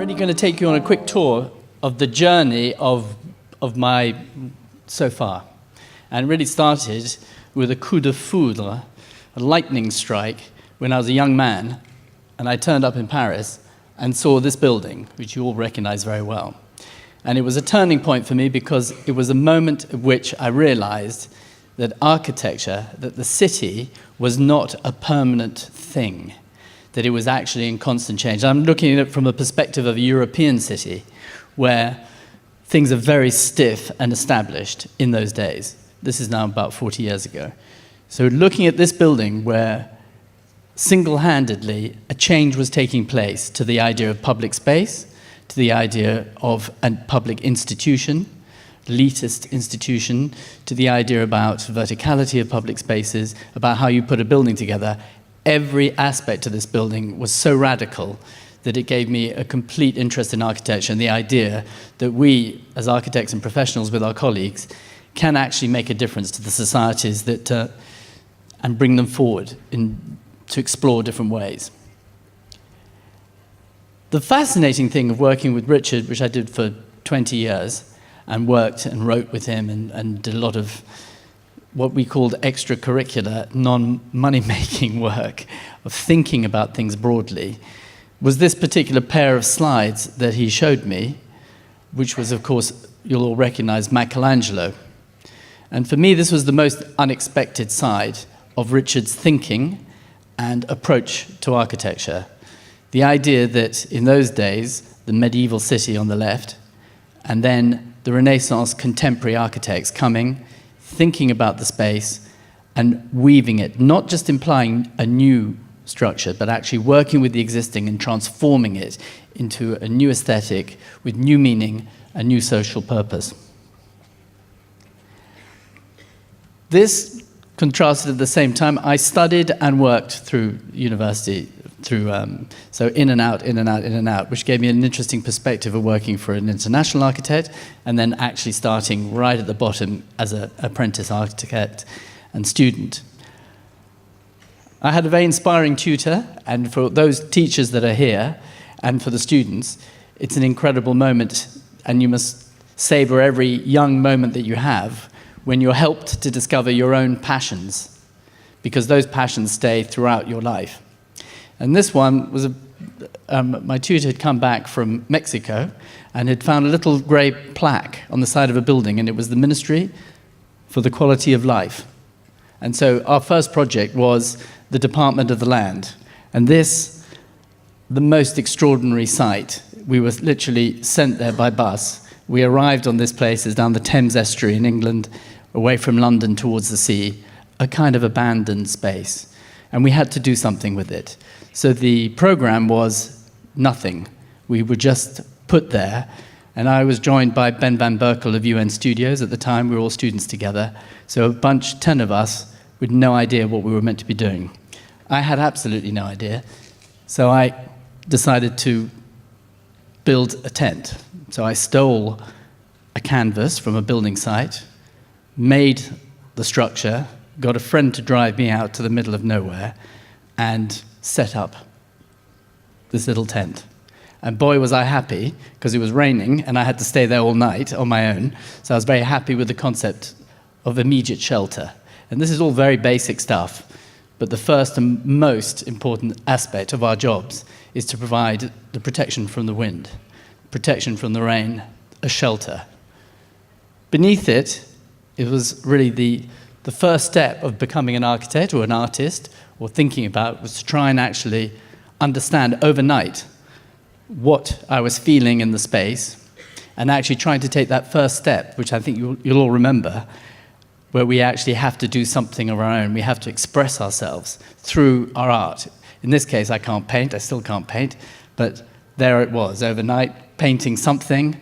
really going to take you on a quick tour of the journey of my so far. And it really started with a coup de foudre, a lightning strike, when I was a young man, and I turned up in Paris and saw this building, which you all recognize very well. And it was a turning point for me because it was a moment at which I realized that architecture, that the city was not a permanent thing, that it was actually in constant change. I'm looking at it from a perspective of a European city where things are very stiff and established in those days. This is now about 40 years ago. So looking at this building where single-handedly a change was taking place to the idea of public space, to the idea of a public institution, elitist institution, to the idea about verticality of public spaces, about how you put a building together. Every aspect of this building was so radical that it gave me a complete interest in architecture and the idea that we, as architects and professionals with our colleagues, can actually make a difference to the societies that, and bring them forward to explore different ways. The fascinating thing of working with Richard, which I did for 20 years, and worked and wrote with him and did a lot of what we called extracurricular, non-money-making work of thinking about things broadly, was this particular pair of slides that he showed me, which was, of course, you'll all recognize Michelangelo. And for me, this was the most unexpected side of Richard's thinking and approach to architecture. The idea that in those days, the medieval city on the left, and then the Renaissance contemporary architects coming, thinking about the space and weaving it, not just implying a new structure, but actually working with the existing and transforming it into a new aesthetic with new meaning, a new social purpose. This contrasted at the same time. I studied and worked through university, so in and out, in and out, in and out, which gave me an interesting perspective of working for an international architect and then actually starting right at the bottom as an apprentice architect and student. I had a very inspiring tutor, and for those teachers that are here and for the students, it's an incredible moment, and you must savor every young moment that you have when you're helped to discover your own passions, because those passions stay throughout your life. And this one was my tutor had come back from Mexico and had found a little grey plaque on the side of a building, and it was the Ministry for the Quality of Life. And so our first project was the Department of the Land. And this, the most extraordinary site, we were literally sent there by bus. We arrived on this place, it's down the Thames estuary in England, away from London towards the sea, a kind of abandoned space. And we had to do something with it. So the program was nothing. We were just put there, and I was joined by Ben van Berkel of UN Studios. At the time, we were all students together. So a bunch, 10 of us, with no idea what we were meant to be doing. I had absolutely no idea. So I decided to build a tent. So I stole a canvas from a building site, made the structure, got a friend to drive me out to the middle of nowhere, and set up this little tent. And boy, was I happy, because it was raining, and I had to stay there all night on my own. So I was very happy with the concept of immediate shelter. And this is all very basic stuff, but the first and most important aspect of our jobs is to provide the protection from the wind, protection from the rain, a shelter. Beneath it, it was really the first step of becoming an architect or an artist, or thinking about, was to try and actually understand overnight what I was feeling in the space, and actually trying to take that first step, which I think you'll all remember, where we actually have to do something of our own. We have to express ourselves through our art. In this case, I can't paint, I still can't paint, but there it was, overnight, painting something,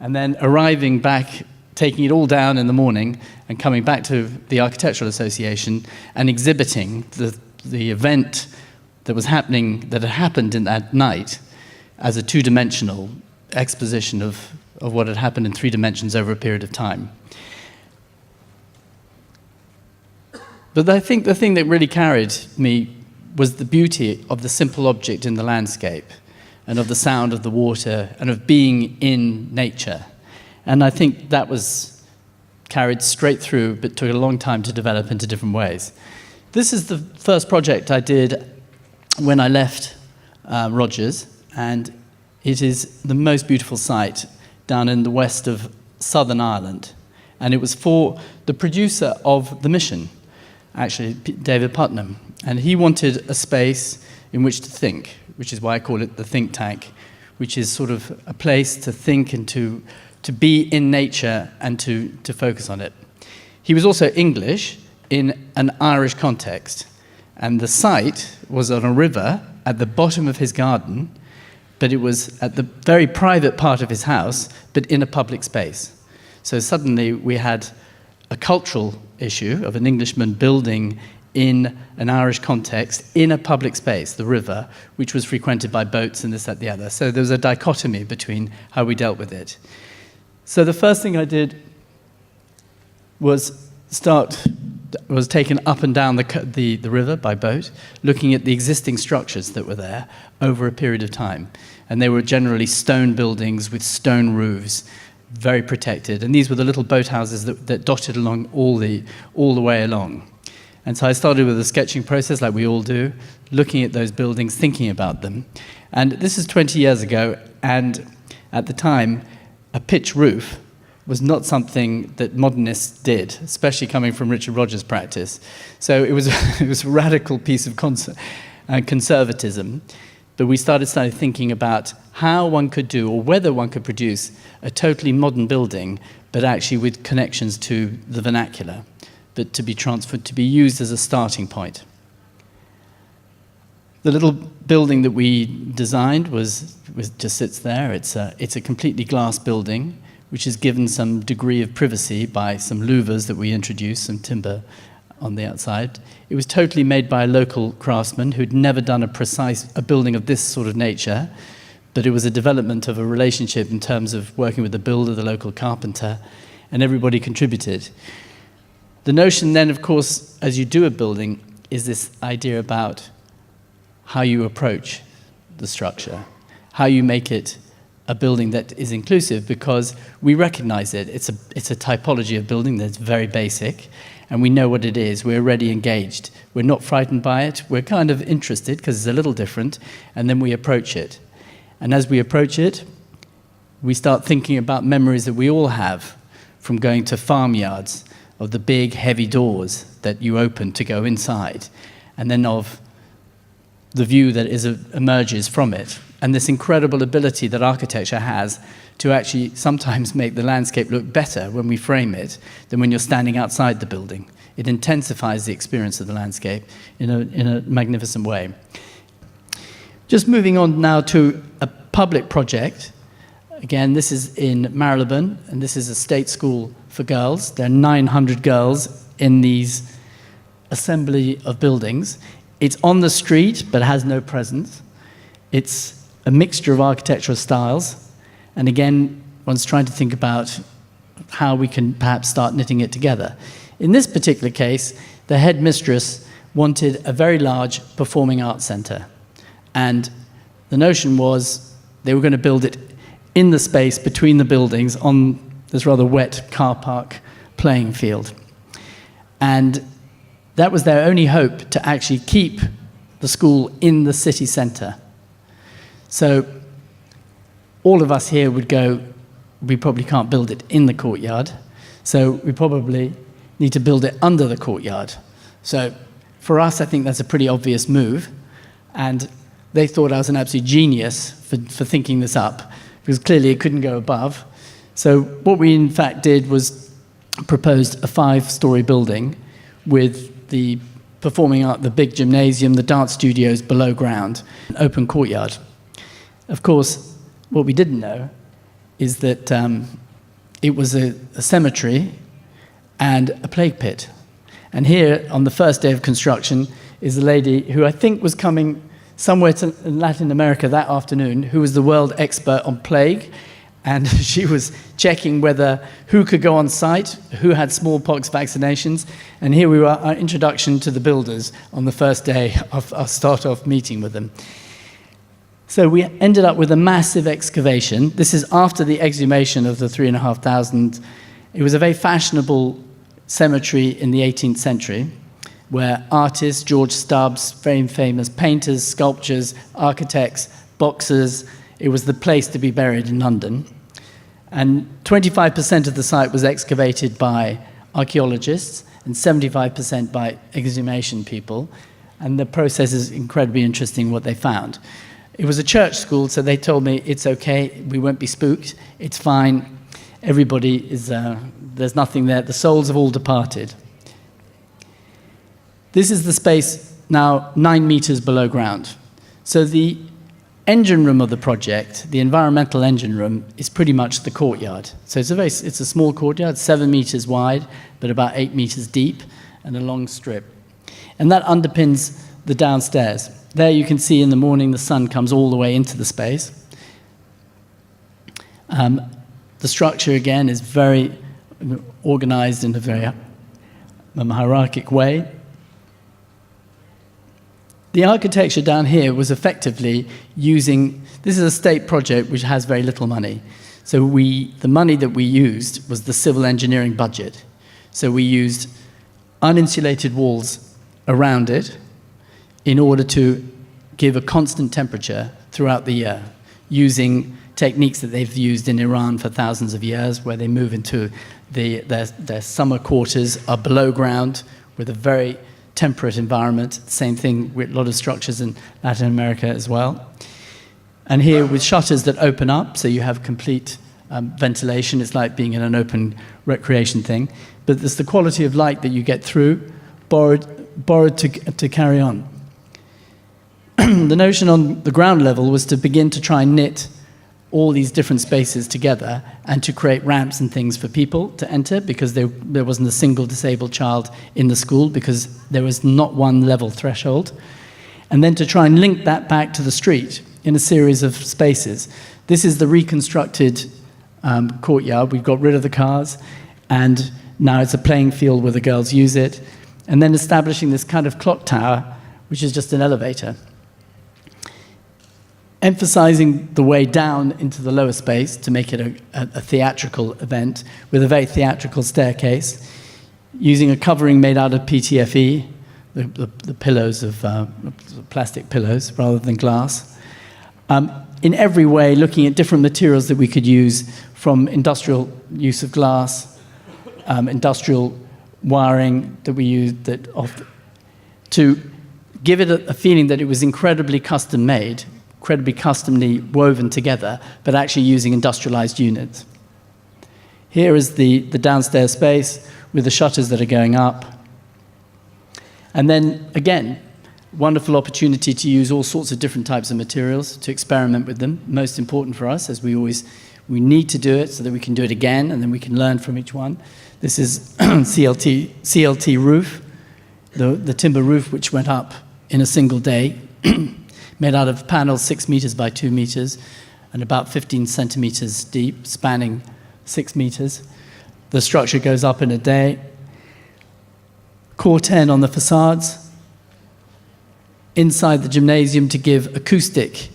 and then arriving back, taking it all down in the morning, and coming back to the Architectural Association and exhibiting the event that was happening, that had happened in that night, as a two-dimensional exposition of what had happened in 3 dimensions over a period of time. But I think the thing that really carried me was the beauty of the simple object in the landscape. and of the sound of the water and of being in nature. And I think that was carried straight through, but took a long time to develop into different ways. This is the first project I did when I left Rogers, and it is the most beautiful site down in the west of Southern Ireland. And it was for the producer of The Mission, actually, David Putnam. And he wanted a space in which to think, which is why I call it the think tank, which is sort of a place to think and to be in nature and to focus on it. He was also English in an Irish context. And the site was on a river at the bottom of his garden, but it was at the very private part of his house, but in a public space. So suddenly we had a cultural issue of an Englishman building in an Irish context in a public space, the river, which was frequented by boats and this, that, the other. So there was a dichotomy between how we dealt with it. So the first thing I did was taken up and down the river by boat, looking at the existing structures that were there over a period of time. And they were generally stone buildings with stone roofs, very protected. And these were the little boathouses that dotted along all the way along. And so I started with a sketching process, like we all do, looking at those buildings, thinking about them. And this is 20 years ago, and at the time, a pitch roof was not something that modernists did, especially coming from Richard Rogers' practice. So it was a radical piece of conservatism. But we started thinking about how one could do, or whether one could produce, a totally modern building, but actually with connections to the vernacular, but to be transferred, to be used as a starting point. The little building that we designed just sits there. It's a completely glass building, which is given some degree of privacy by some louvers that we introduced, some timber on the outside. It was totally made by a local craftsman who'd never done a building of this sort of nature, but it was a development of a relationship in terms of working with the builder, the local carpenter, and everybody contributed. The notion then, of course, as you do a building, is this idea about how you approach the structure, how you make it a building that is inclusive, because we recognize it. It's a typology of building that's very basic, and we know what it is. We're already engaged. We're not frightened by it. We're kind of interested because it's a little different, and then we approach it. And as we approach it, we start thinking about memories that we all have from going to farmyards, of the big, heavy doors that you open to go inside, and then of the view that emerges from it, and this incredible ability that architecture has to actually sometimes make the landscape look better when we frame it than when you're standing outside the building. It intensifies the experience of the landscape in a magnificent way. Just moving on now to a public project. Again, this is in Marylebone, and this is a state school for girls. There are 900 girls in these assembly of buildings. It's on the street, but has no presence. It's a mixture of architectural styles. And again, one's trying to think about how we can perhaps start knitting it together. In this particular case, the headmistress wanted a very large performing arts centre. And the notion was they were going to build it in the space between the buildings on this rather wet car park playing field. And that was their only hope, to actually keep the school in the city centre. So all of us here would go, we probably can't build it in the courtyard, so we probably need to build it under the courtyard. So for us, I think that's a pretty obvious move. And they thought I was an absolute genius for thinking this up, because clearly it couldn't go above. So what we in fact did was proposed a 5-story building with the performing art, the big gymnasium, the dance studios below ground, an open courtyard. Of course, what we didn't know is that it was a cemetery and a plague pit. And here, on the first day of construction, is a lady who I think was coming somewhere to Latin America that afternoon, who was the world expert on plague, and she was checking who could go on site, who had smallpox vaccinations, and here we were, our introduction to the builders on the first day of our start-off meeting with them. So we ended up with a massive excavation. This is after the exhumation of the 3,500. It was a very fashionable cemetery in the 18th century, where artists, George Stubbs, very famous painters, sculptors, architects, boxers, it was the place to be buried in London. And 25% of the site was excavated by archaeologists and 75% by exhumation people. And the process is incredibly interesting, what they found. It was a church school, so they told me, it's okay, we won't be spooked, it's fine, everybody is, there's nothing there, the souls have all departed. This is the space now 9 meters below ground. So the engine room of the project, the environmental engine room, is pretty much the courtyard. So it's a small courtyard, 7 meters wide, but about 8 meters deep, and a long strip. And that underpins the downstairs. There you can see in the morning the sun comes all the way into the space. The structure, again, is very organized in a very hierarchic way. The architecture down here was effectively using, this is a state project which has very little money. So the money that we used was the civil engineering budget. So we used uninsulated walls around it in order to give a constant temperature throughout the year, using techniques that they've used in Iran for thousands of years, where they move into their summer quarters are below ground with a very temperate environment. Same thing with a lot of structures in Latin America as well. And here with shutters that open up, so you have complete ventilation. It's like being in an open recreation thing. But there's the quality of light that you get through, borrowed to carry on. The notion on the ground level was to begin to try and knit all these different spaces together and to create ramps and things for people to enter, because there wasn't a single disabled child in the school, because there was not one level threshold. And then to try and link that back to the street in a series of spaces. This is the reconstructed courtyard. We've got rid of the cars, and now it's a playing field where the girls use it. And then establishing this kind of clock tower, which is just an elevator. Emphasizing the way down into the lower space to make it a theatrical event with a very theatrical staircase, using a covering made out of PTFE, the pillows of plastic pillows rather than glass. In every way, looking at different materials that we could use, from industrial use of glass, industrial wiring that we used, to give it a feeling that it was incredibly custom made, incredibly customly woven together, but actually using industrialized units. Here is the downstairs space with the shutters that are going up. And then, again, wonderful opportunity to use all sorts of different types of materials, to experiment with them. Most important for us, as we need to do it so that we can do it again, and then we can learn from each one. This is CLT roof, the timber roof which went up in a single day, made out of panels 6 meters by 2 meters and about 15 centimeters deep, spanning 6 meters. The structure goes up in a day. Core 10 on the facades. Inside the gymnasium to give acoustic,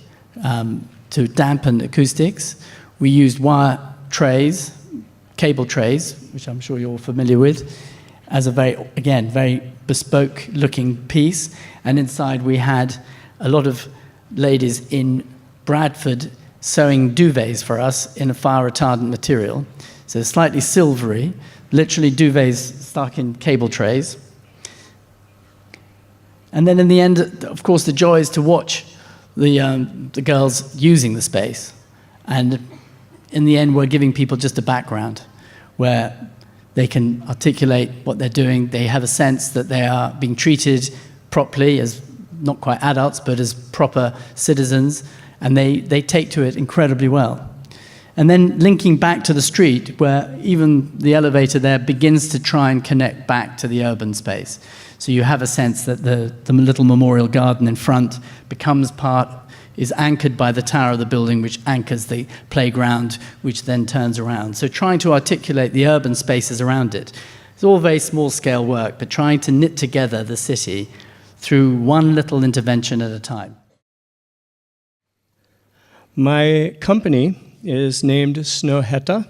to dampen acoustics, we used wire trays, cable trays, which I'm sure you're all familiar with, as a very bespoke looking piece. And inside we had a lot of ladies in Bradford sewing duvets for us in a fire retardant material. So slightly silvery, literally duvets stuck in cable trays. And then in the end, of course, the joy is to watch the girls using the space. And in the end, we're giving people just a background where they can articulate what they're doing. They have a sense that they are being treated properly as not quite adults, but as proper citizens, and they take to it incredibly well. And then linking back to the street, where even the elevator there begins to try and connect back to the urban space. So you have a sense that the little memorial garden in front is anchored by the tower of the building, which anchors the playground, which then turns around. So trying to articulate the urban spaces around it. It's all very small scale work, but trying to knit together the city through one little intervention at a time. My company is named Snøhetta.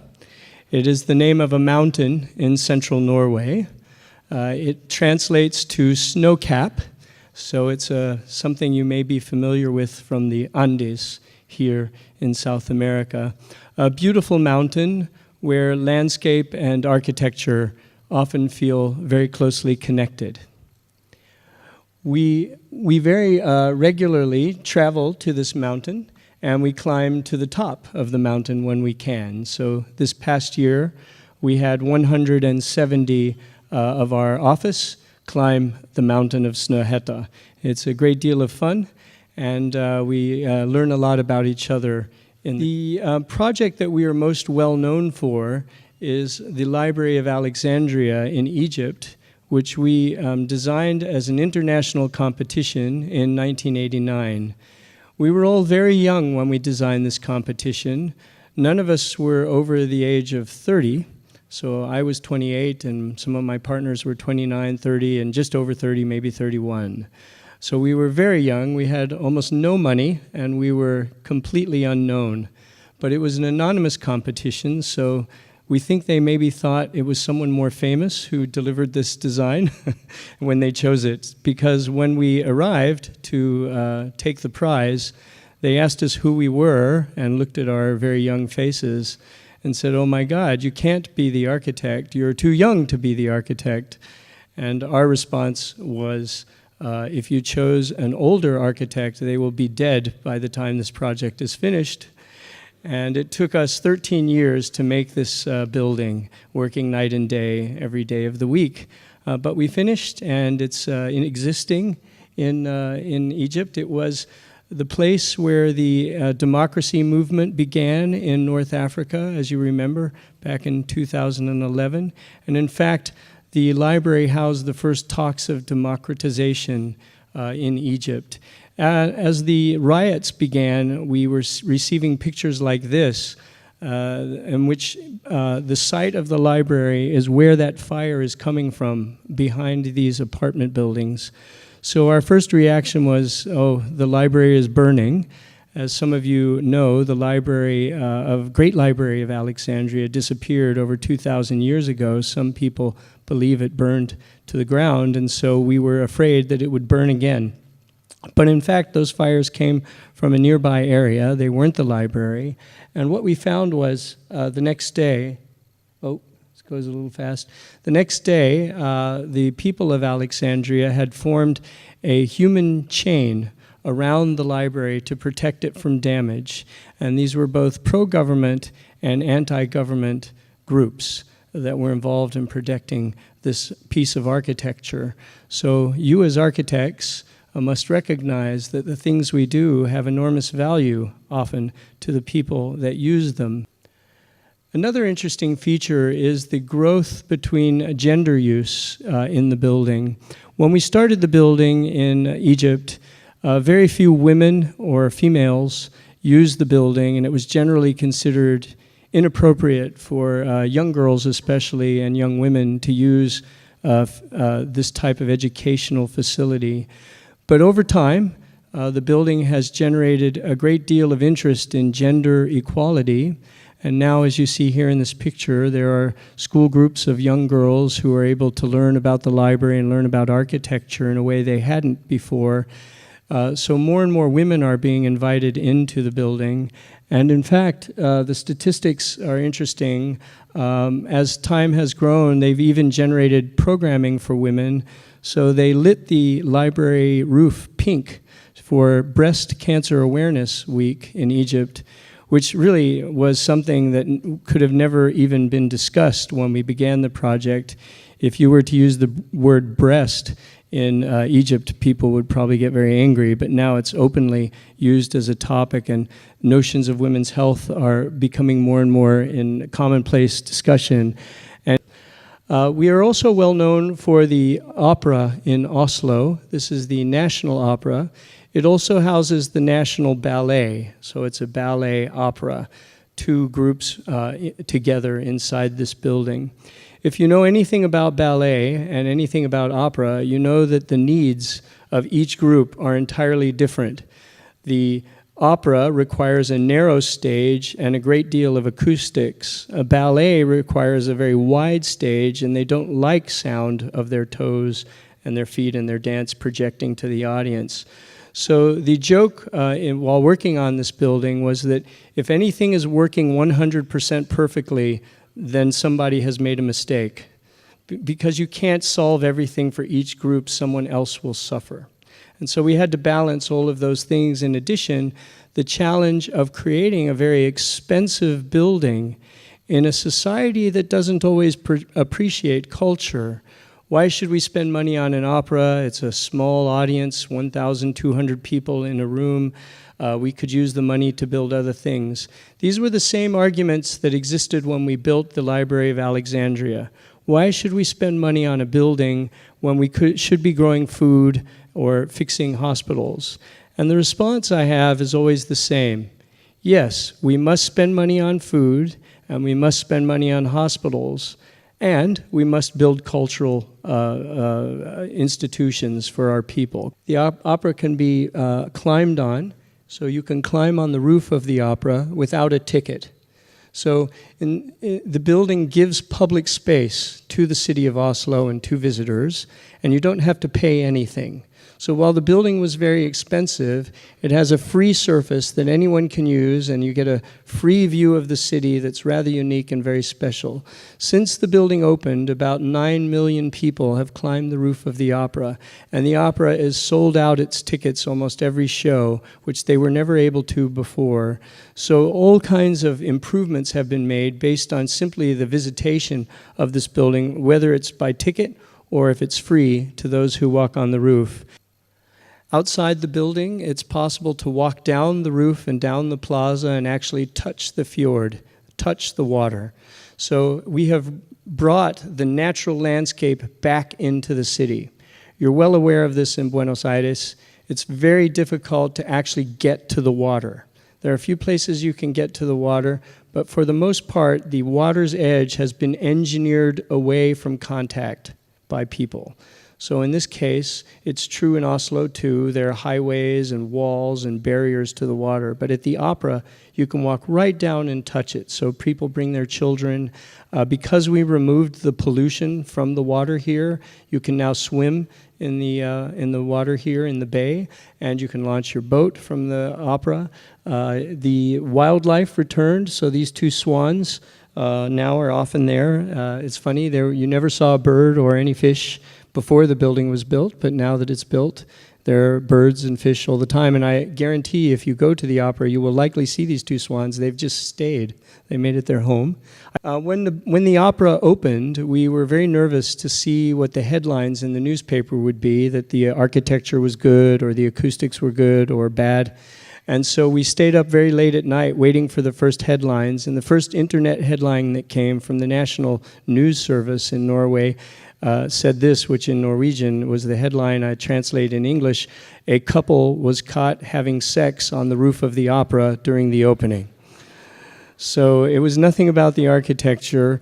It is the name of a mountain in central Norway. It translates to snow cap, so it's something you may be familiar with from the Andes here in South America. A beautiful mountain where landscape and architecture often feel very closely connected. We very regularly travel to this mountain, and we climb to the top of the mountain when we can. So this past year, we had 170 of our office climb the mountain of Snøhetta. It's a great deal of fun, and we learn a lot about each other. The project that we are most well known for is the Library of Alexandria in Egypt, which we designed as an international competition in 1989. We were all very young when we designed this competition. None of us were over the age of 30, so I was 28 and some of my partners were 29, 30, and just over 30, maybe 31. So we were very young, we had almost no money, and we were completely unknown. But it was an anonymous competition, so we think they maybe thought it was someone more famous who delivered this design when they chose it. Because when we arrived to take the prize, they asked us who we were and looked at our very young faces and said, "Oh my God, you can't be the architect. You're too young to be the architect." And our response was, if you chose an older architect, they will be dead by the time this project is finished. And it took us 13 years to make this building, working night and day, every day of the week. But we finished, and it's existing in Egypt. It was the place where the democracy movement began in North Africa, as you remember, back in 2011. And in fact, the library housed the first talks of democratization in Egypt. As the riots began, we were receiving pictures like this, in which the site of the library is where that fire is coming from, behind these apartment buildings. So our first reaction was, oh, the library is burning. As some of you know, the Great Library of Alexandria disappeared over 2,000 years ago. Some people believe it burned to the ground, and so we were afraid that it would burn again. But in fact, those fires came from a nearby area. They weren't the library. And what we found was the next day, this goes a little fast. The next day, the people of Alexandria had formed a human chain around the library to protect it from damage. And these were both pro-government and anti-government groups that were involved in protecting this piece of architecture. So you as architects must recognize that the things we do have enormous value often to the people that use them. Another interesting feature is the growth between gender use in the building. When we started the building in Egypt, very few women or females used the building, and it was generally considered inappropriate for young girls especially and young women to use this type of educational facility. But over time, the building has generated a great deal of interest in gender equality. And now, as you see here in this picture, there are school groups of young girls who are able to learn about the library and learn about architecture in a way they hadn't before. So more and more women are being invited into the building. And in fact, the statistics are interesting. As time has grown, they've even generated programming for women. So they lit the library roof pink for Breast Cancer Awareness Week in Egypt, which really was something that could have never even been discussed when we began the project. If you were to use the word breast in Egypt, people would probably get very angry, but now it's openly used as a topic, and notions of women's health are becoming more and more in commonplace discussion. We are also well known for the opera in Oslo. This is the National Opera. It also houses the National Ballet, so it's a ballet opera, two groups together inside this building. If you know anything about ballet and anything about opera, you know that the needs of each group are entirely different. The Opera requires a narrow stage and a great deal of acoustics. A ballet requires a very wide stage, and they don't like sound of their toes and their feet and their dance projecting to the audience. So the joke while working on this building was that if anything is working 100% perfectly, then somebody has made a mistake. Because you can't solve everything for each group, someone else will suffer. And so we had to balance all of those things. In addition, the challenge of creating a very expensive building in a society that doesn't always appreciate culture. Why should we spend money on an opera? It's a small audience, 1,200 people in a room. We could use the money to build other things. These were the same arguments that existed when we built the Library of Alexandria. Why should we spend money on a building when we should be growing food or fixing hospitals? And the response I have is always the same. Yes, we must spend money on food, and we must spend money on hospitals, and we must build cultural institutions for our people. The opera can be climbed on, so you can climb on the roof of the opera without a ticket. So the building gives public space to the city of Oslo and to visitors, and you don't have to pay anything. So while the building was very expensive, it has a free surface that anyone can use, and you get a free view of the city that's rather unique and very special. Since the building opened, about 9 million people have climbed the roof of the opera, and the opera has sold out its tickets almost every show, which they were never able to before. So all kinds of improvements have been made based on simply the visitation of this building, whether it's by ticket or if it's free to those who walk on the roof. Outside the building, it's possible to walk down the roof and down the plaza and actually touch the fjord, touch the water. So we have brought the natural landscape back into the city. You're well aware of this in Buenos Aires. It's very difficult to actually get to the water. There are a few places you can get to the water, but for the most part, the water's edge has been engineered away from contact by people. So in this case, it's true in Oslo too. There are highways and walls and barriers to the water. But at the opera, you can walk right down and touch it. So people bring their children. Because we removed the pollution from the water here, you can now swim in the water here in the bay, and you can launch your boat from the opera. The wildlife returned, so these two swans now are often there. It's funny, you never saw a bird or any fish before the building was built, but now that it's built, there are birds and fish all the time. And I guarantee if you go to the opera, you will likely see these two swans. They've just stayed. They made it their home. When the opera opened, we were very nervous to see what the headlines in the newspaper would be, that the architecture was good or the acoustics were good or bad. And so we stayed up very late at night waiting for the first headlines. And the first internet headline that came from the National News Service in Norway said this, which in Norwegian was the headline I translate in English: a couple was caught having sex on the roof of the opera during the opening. So it was nothing about the architecture.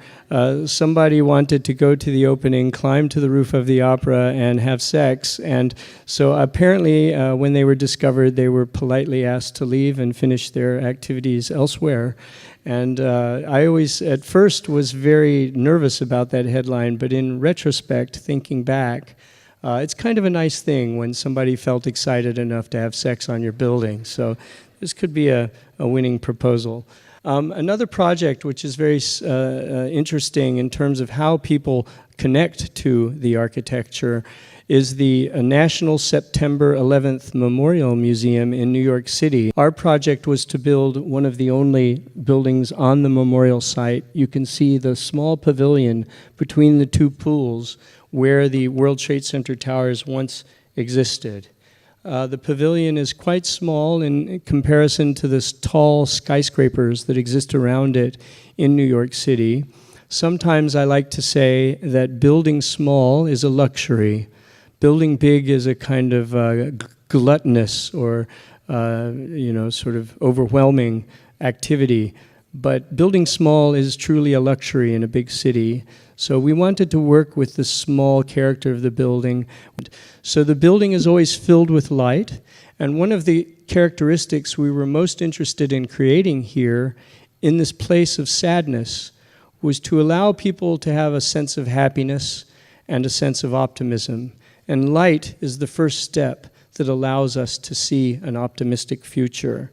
Somebody wanted to go to the opening, climb to the roof of the opera, and have sex. And so apparently when they were discovered, they were politely asked to leave and finish their activities elsewhere. And I always, at first, was very nervous about that headline, but in retrospect, thinking back, it's kind of a nice thing when somebody felt excited enough to have sex on your building. So this could be a winning proposal. Another project which is very interesting in terms of how people connect to the architecture is the National September 11th Memorial Museum in New York City. Our project was to build one of the only buildings on the memorial site. You can see the small pavilion between the two pools where the World Trade Center towers once existed. The pavilion is quite small in comparison to the tall skyscrapers that exist around it in New York City. Sometimes I like to say that building small is a luxury. Building big is a kind of gluttonous or sort of overwhelming activity. but building small is truly a luxury in a big city. So we wanted to work with the small character of the building. So the building is always filled with light, and one of the characteristics we were most interested in creating here in this place of sadness was to allow people to have a sense of happiness and a sense of optimism. And light is the first step that allows us to see an optimistic future.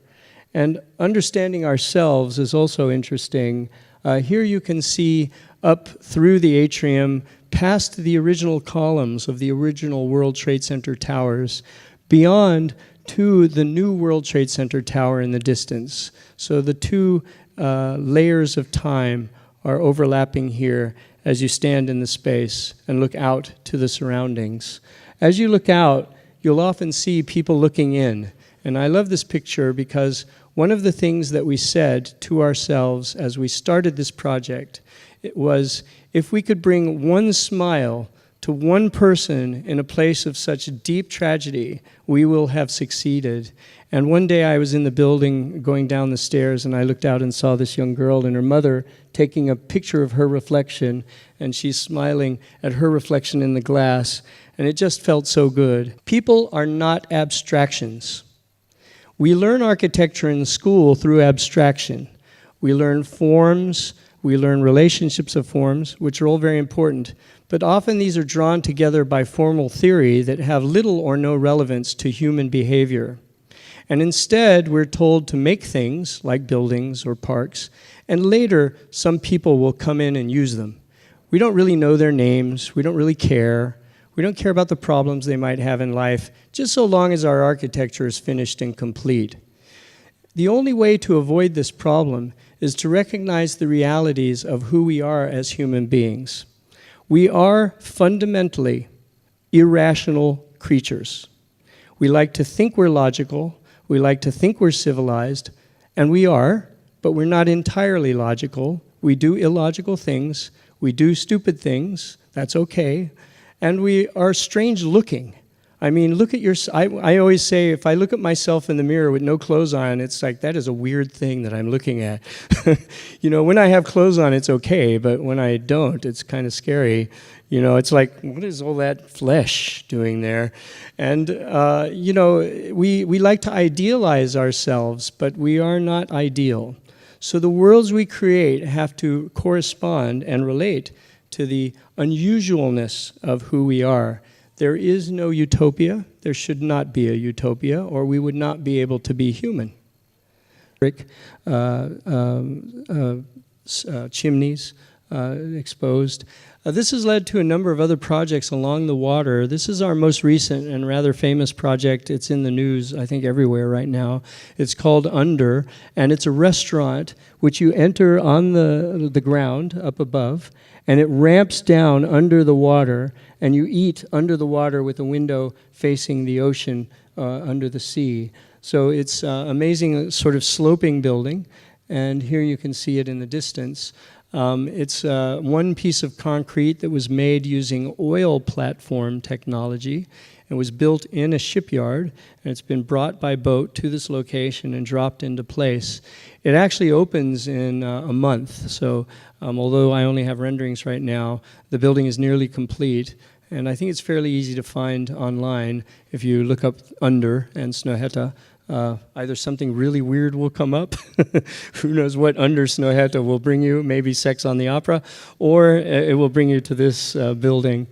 And understanding ourselves is also interesting. Here you can see up through the atrium, past the original columns of the original World Trade Center towers, beyond to the new World Trade Center tower in the distance. So the two layers of time are overlapping here as you stand in the space and look out to the surroundings. As you look out, you'll often see people looking in. And I love this picture because one of the things that we said to ourselves as we started this project, it was, if we could bring one smile to one person in a place of such deep tragedy, we will have succeeded. And one day I was in the building going down the stairs, and I looked out and saw this young girl and her mother taking a picture of her reflection, and she's smiling at her reflection in the glass, and it just felt so good. People are not abstractions. We learn architecture in school through abstraction. We learn forms, we learn relationships of forms, which are all very important, but often these are drawn together by formal theory that have little or no relevance to human behavior. And instead, we're told to make things like buildings or parks, and later some people will come in and use them. We don't really know their names, we don't really care. We don't care about the problems they might have in life, just so long as our architecture is finished and complete. The only way to avoid this problem is to recognize the realities of who we are as human beings. We are fundamentally irrational creatures. We like to think we're logical, we like to think we're civilized, and we are, but we're not entirely logical. We do illogical things, we do stupid things, that's okay. And we are strange looking. I mean, look at I always say, if I look at myself in the mirror with no clothes on, it's like, that is a weird thing that I'm looking at. You know, when I have clothes on, it's okay, but when I don't, it's kind of scary. You know, it's like, what is all that flesh doing there? And, you know, we like to idealize ourselves, but we are not ideal. So the worlds we create have to correspond and relate to the unusualness of who we are. There is no utopia. There should not be a utopia, or we would not be able to be human. Chimneys exposed. This has led to a number of other projects along the water. This is our most recent and rather famous project. It's in the news, I think, everywhere right now. It's called Under, and it's a restaurant which you enter on the ground up above, and it ramps down under the water, and you eat under the water with a window facing the ocean under the sea. So it's amazing sort of sloping building, and here you can see it in the distance. It's one piece of concrete that was made using oil platform technology and was built in a shipyard, and it's been brought by boat to this location and dropped into place. It actually opens in a month, so although I only have renderings right now, the building is nearly complete, and I think it's fairly easy to find online if you look up Under and Snøhetta. Either something really weird will come up, who knows what Under Snøhetta will bring you, maybe Sex on the Opera, or it will bring you to this building.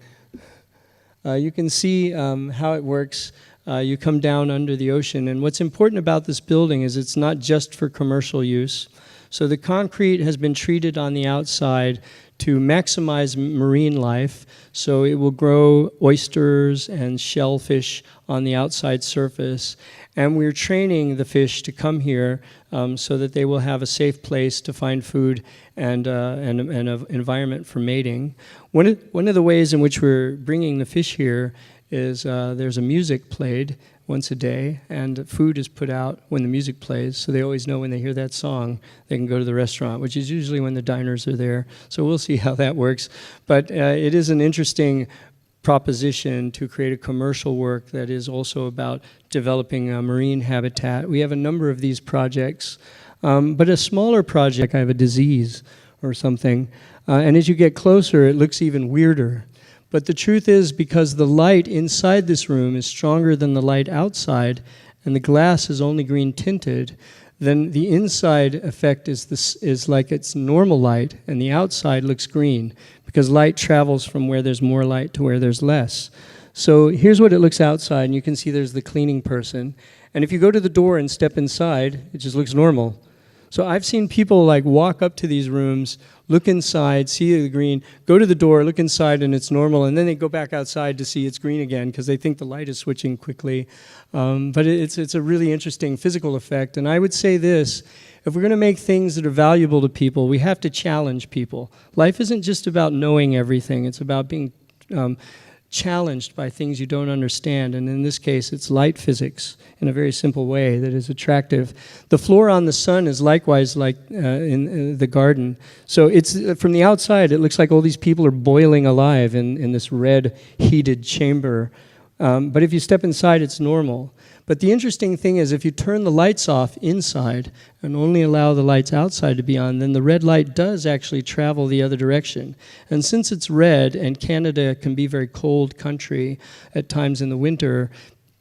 You can see how it works. You come down under the ocean, and what's important about this building is it's not just for commercial use. So the concrete has been treated on the outside to maximize marine life, so it will grow oysters and shellfish on the outside surface. And we're training the fish to come here so that they will have a safe place to find food and an environment for mating. One of the ways in which we're bringing the fish here is there's a music played once a day, and food is put out when the music plays, so they always know when they hear that song, they can go to the restaurant, which is usually when the diners are there. So we'll see how that works. But it is an interesting proposition to create a commercial work that is also about developing a marine habitat. We have a number of these projects. But a smaller project, I have a disease or something, and as you get closer, it looks even weirder. But the truth is, because the light inside this room is stronger than the light outside, and the glass is only green tinted, then the inside effect is like it's normal light, and the outside looks green, because light travels from where there's more light to where there's less. So here's what it looks outside, and you can see there's the cleaning person. And if you go to the door and step inside, it just looks normal. So I've seen people like walk up to these rooms, look inside, see the green, go to the door, look inside, and it's normal, and then they go back outside to see it's green again because they think the light is switching quickly. But it's a really interesting physical effect. And I would say this, if we're going to make things that are valuable to people, we have to challenge people. Life isn't just about knowing everything. It's about being challenged by things you don't understand, and in this case it's light physics in a very simple way that is attractive. The floor on the sun is likewise like in the garden, so it's from the outside it looks like all these people are boiling alive in this red heated chamber, but if you step inside it's normal. But the interesting thing is if you turn the lights off inside and only allow the lights outside to be on, then the red light does actually travel the other direction. And since it's red, and Canada can be a very cold country at times in the winter,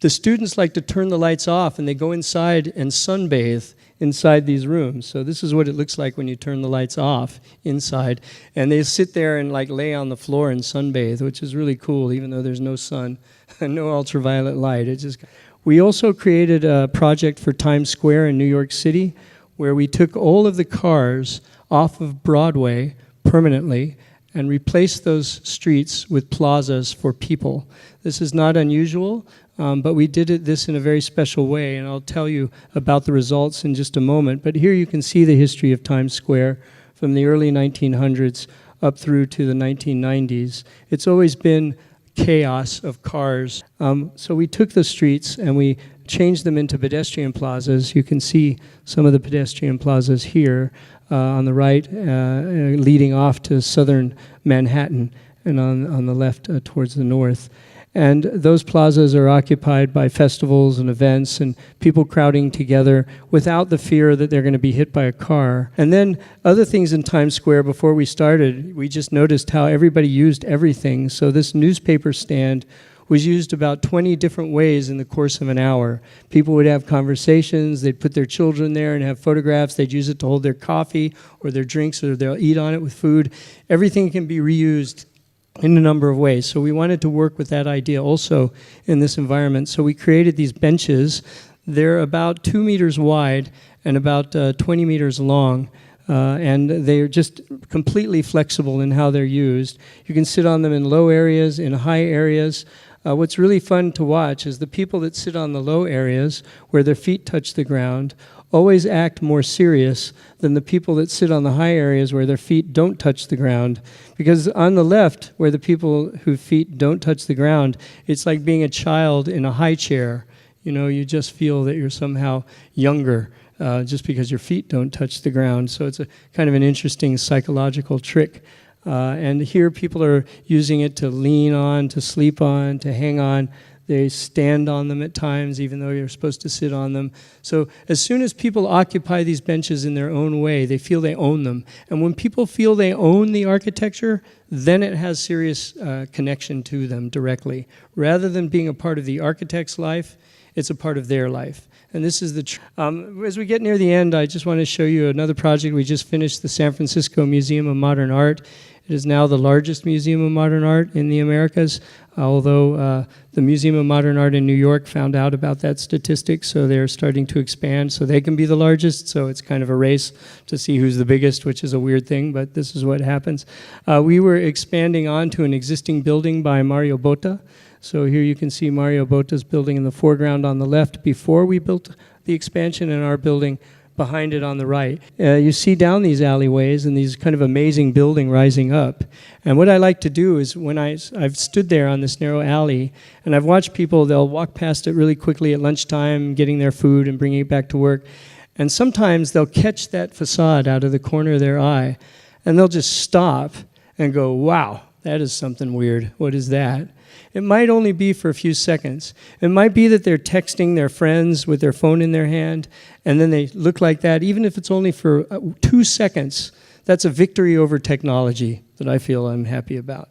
the students like to turn the lights off and they go inside and sunbathe inside these rooms. So this is what it looks like when you turn the lights off inside. And they sit there and like lay on the floor and sunbathe, which is really cool, even though there's no sun and no ultraviolet light. It just... We also created a project for Times Square in New York City where we took all of the cars off of Broadway permanently and replaced those streets with plazas for people. This is not unusual, but we did this in a very special way, and I'll tell you about the results in just a moment. But here you can see the history of Times Square from the early 1900s up through to the 1990s. It's always been chaos of cars. So we took the streets and we changed them into pedestrian plazas. You can see some of the pedestrian plazas here on the right, leading off to southern Manhattan, and on the left towards the north. And those plazas are occupied by festivals and events and people crowding together without the fear that they're going to be hit by a car. And then other things in Times Square, before we started, we just noticed how everybody used everything. So this newspaper stand was used about 20 different ways in the course of an hour. People would have conversations, they'd put their children there and have photographs, they'd use it to hold their coffee or their drinks, or they'll eat on it with food. Everything can be reused in a number of ways. So we wanted to work with that idea also in this environment. So we created these benches. They're about 2 meters wide and about 20 meters long. And they're just completely flexible in how they're used. You can sit on them in low areas, in high areas. What's really fun to watch is the people that sit on the low areas where their feet touch the ground always act more serious than the people that sit on the high areas where their feet don't touch the ground. Because on the left, where the people whose feet don't touch the ground, it's like being a child in a high chair. You know, you just feel that you're somehow younger just because your feet don't touch the ground. So it's a kind of an interesting psychological trick. And here people are using it to lean on, to sleep on, to hang on. They stand on them at times, even though you're supposed to sit on them. So as soon as people occupy these benches in their own way, they feel they own them. And when people feel they own the architecture, then it has serious connection to them directly. Rather than being a part of the architect's life, it's a part of their life. And this is as we get near the end, I just want to show you another project. We just finished the San Francisco Museum of Modern Art. It is now the largest museum of modern art in the Americas, although the Museum of Modern Art in New York found out about that statistic, so they're starting to expand so they can be the largest. So it's kind of a race to see who's the biggest, which is a weird thing, but this is what happens. We were expanding onto an existing building by Mario Botta. So here you can see Mario Botta's building in the foreground on the left before we built the expansion, in our building behind it on the right. You see down these alleyways and these kind of amazing building rising up. And what I like to do is when I've stood there on this narrow alley and I've watched people, they'll walk past it really quickly at lunchtime, getting their food and bringing it back to work. And sometimes they'll catch that facade out of the corner of their eye and they'll just stop and go, wow, that is something weird. What is that? It might only be for a few seconds. It might be that they're texting their friends with their phone in their hand, and then they look like that. Even if it's only for 2 seconds, that's a victory over technology that I feel I'm happy about.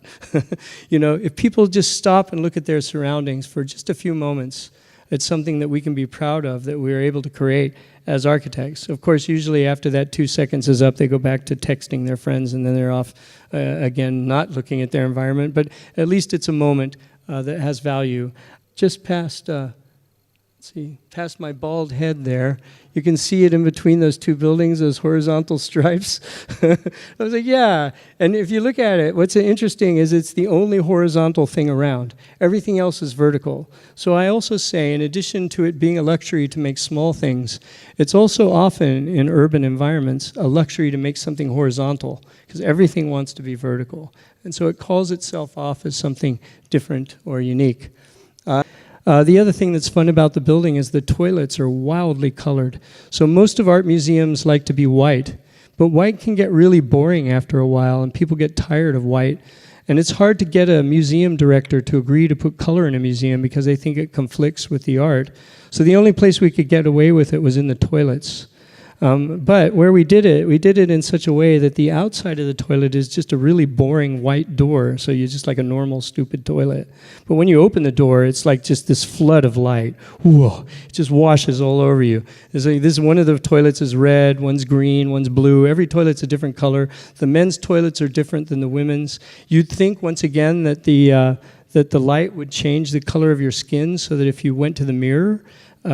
You know, if people just stop and look at their surroundings for just a few moments, it's something that we can be proud of, that we're able to create as architects. Of course, usually after that 2 seconds is up, they go back to texting their friends, and then they're off again, not looking at their environment. But at least it's a moment that has value. Just past, past my bald head there, you can see it in between those two buildings, those horizontal stripes. I was like, yeah. And if you look at it, what's interesting is it's the only horizontal thing around. Everything else is vertical. So I also say, in addition to it being a luxury to make small things, it's also often in urban environments a luxury to make something horizontal, because everything wants to be vertical. And so it calls itself off as something different or unique. The other thing that's fun about the building is the toilets are wildly colored. So most of art museums like to be white, but white can get really boring after a while, and people get tired of white. And it's hard to get a museum director to agree to put color in a museum because they think it conflicts with the art. So the only place we could get away with it was in the toilets. But where we did it in such a way that the outside of the toilet is just a really boring white door, so you're just like a normal, stupid toilet. But when you open the door, it's like just this flood of light. Whoa, it just washes all over you. This one of the toilets is red, one's green, one's blue. Every toilet's a different color. The men's toilets are different than the women's. You'd think, once again, that the light would change the color of your skin so that if you went to the mirror,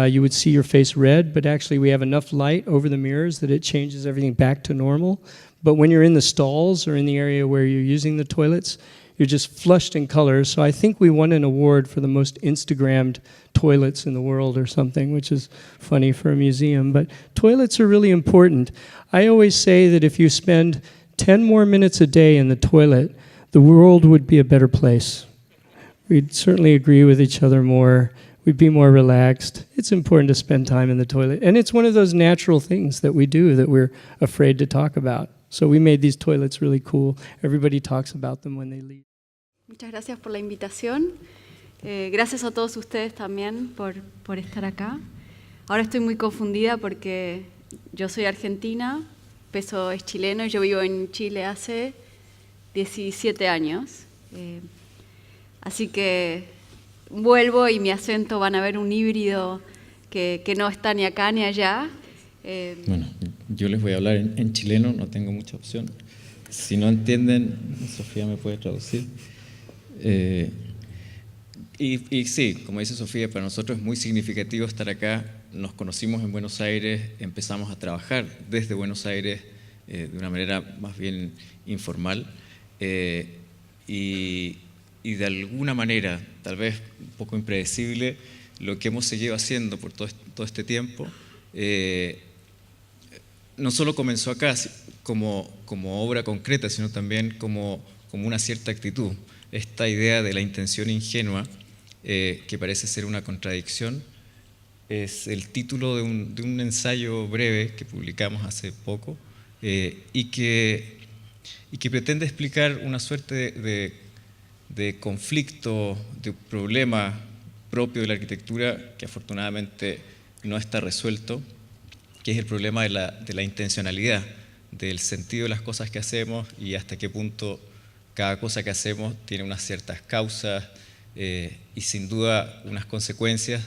you would see your face red, but actually we have enough light over the mirrors that it changes everything back to normal. But when you're in the stalls or in the area where you're using the toilets, you're just flushed in colors. So I think we won an award for the most Instagrammed toilets in the world or something, which is funny for a museum. But toilets are really important. I always say that if you spend 10 more minutes a day in the toilet, the world would be a better place. We'd certainly agree with each other more. We'd be more relaxed. It's important to spend time in the toilet. And it's one of those natural things that we do that we're afraid to talk about. So we made these toilets really cool. Everybody talks about them when they leave. Muchas gracias por la invitación. Gracias a todos ustedes también por estar acá. Ahora estoy muy confundida porque yo soy argentina, Peso es chileno y yo vivo en Chile hace 17 años. Así que vuelvo y mi acento van a ver un híbrido que no está ni acá ni allá. Bueno, yo les voy a hablar en chileno, no tengo mucha opción. Si no entienden, Sofía me puede traducir. Y sí, como dice Sofía, para nosotros es muy significativo estar acá. Nos conocimos en Buenos Aires, empezamos a trabajar desde Buenos Aires de una manera más bien informal. Y de alguna manera, tal vez un poco impredecible, lo que hemos seguido haciendo por todo este tiempo, no solo comenzó acá como obra concreta, sino también como una cierta actitud. Esta idea de la intención ingenua, que parece ser una contradicción, es el título de un ensayo breve que publicamos hace poco y que pretende explicar una suerte de conflicto, de problema propio de la arquitectura que afortunadamente no está resuelto, que es el problema de la intencionalidad, del sentido de las cosas que hacemos y hasta qué punto cada cosa que hacemos tiene unas ciertas causas y sin duda unas consecuencias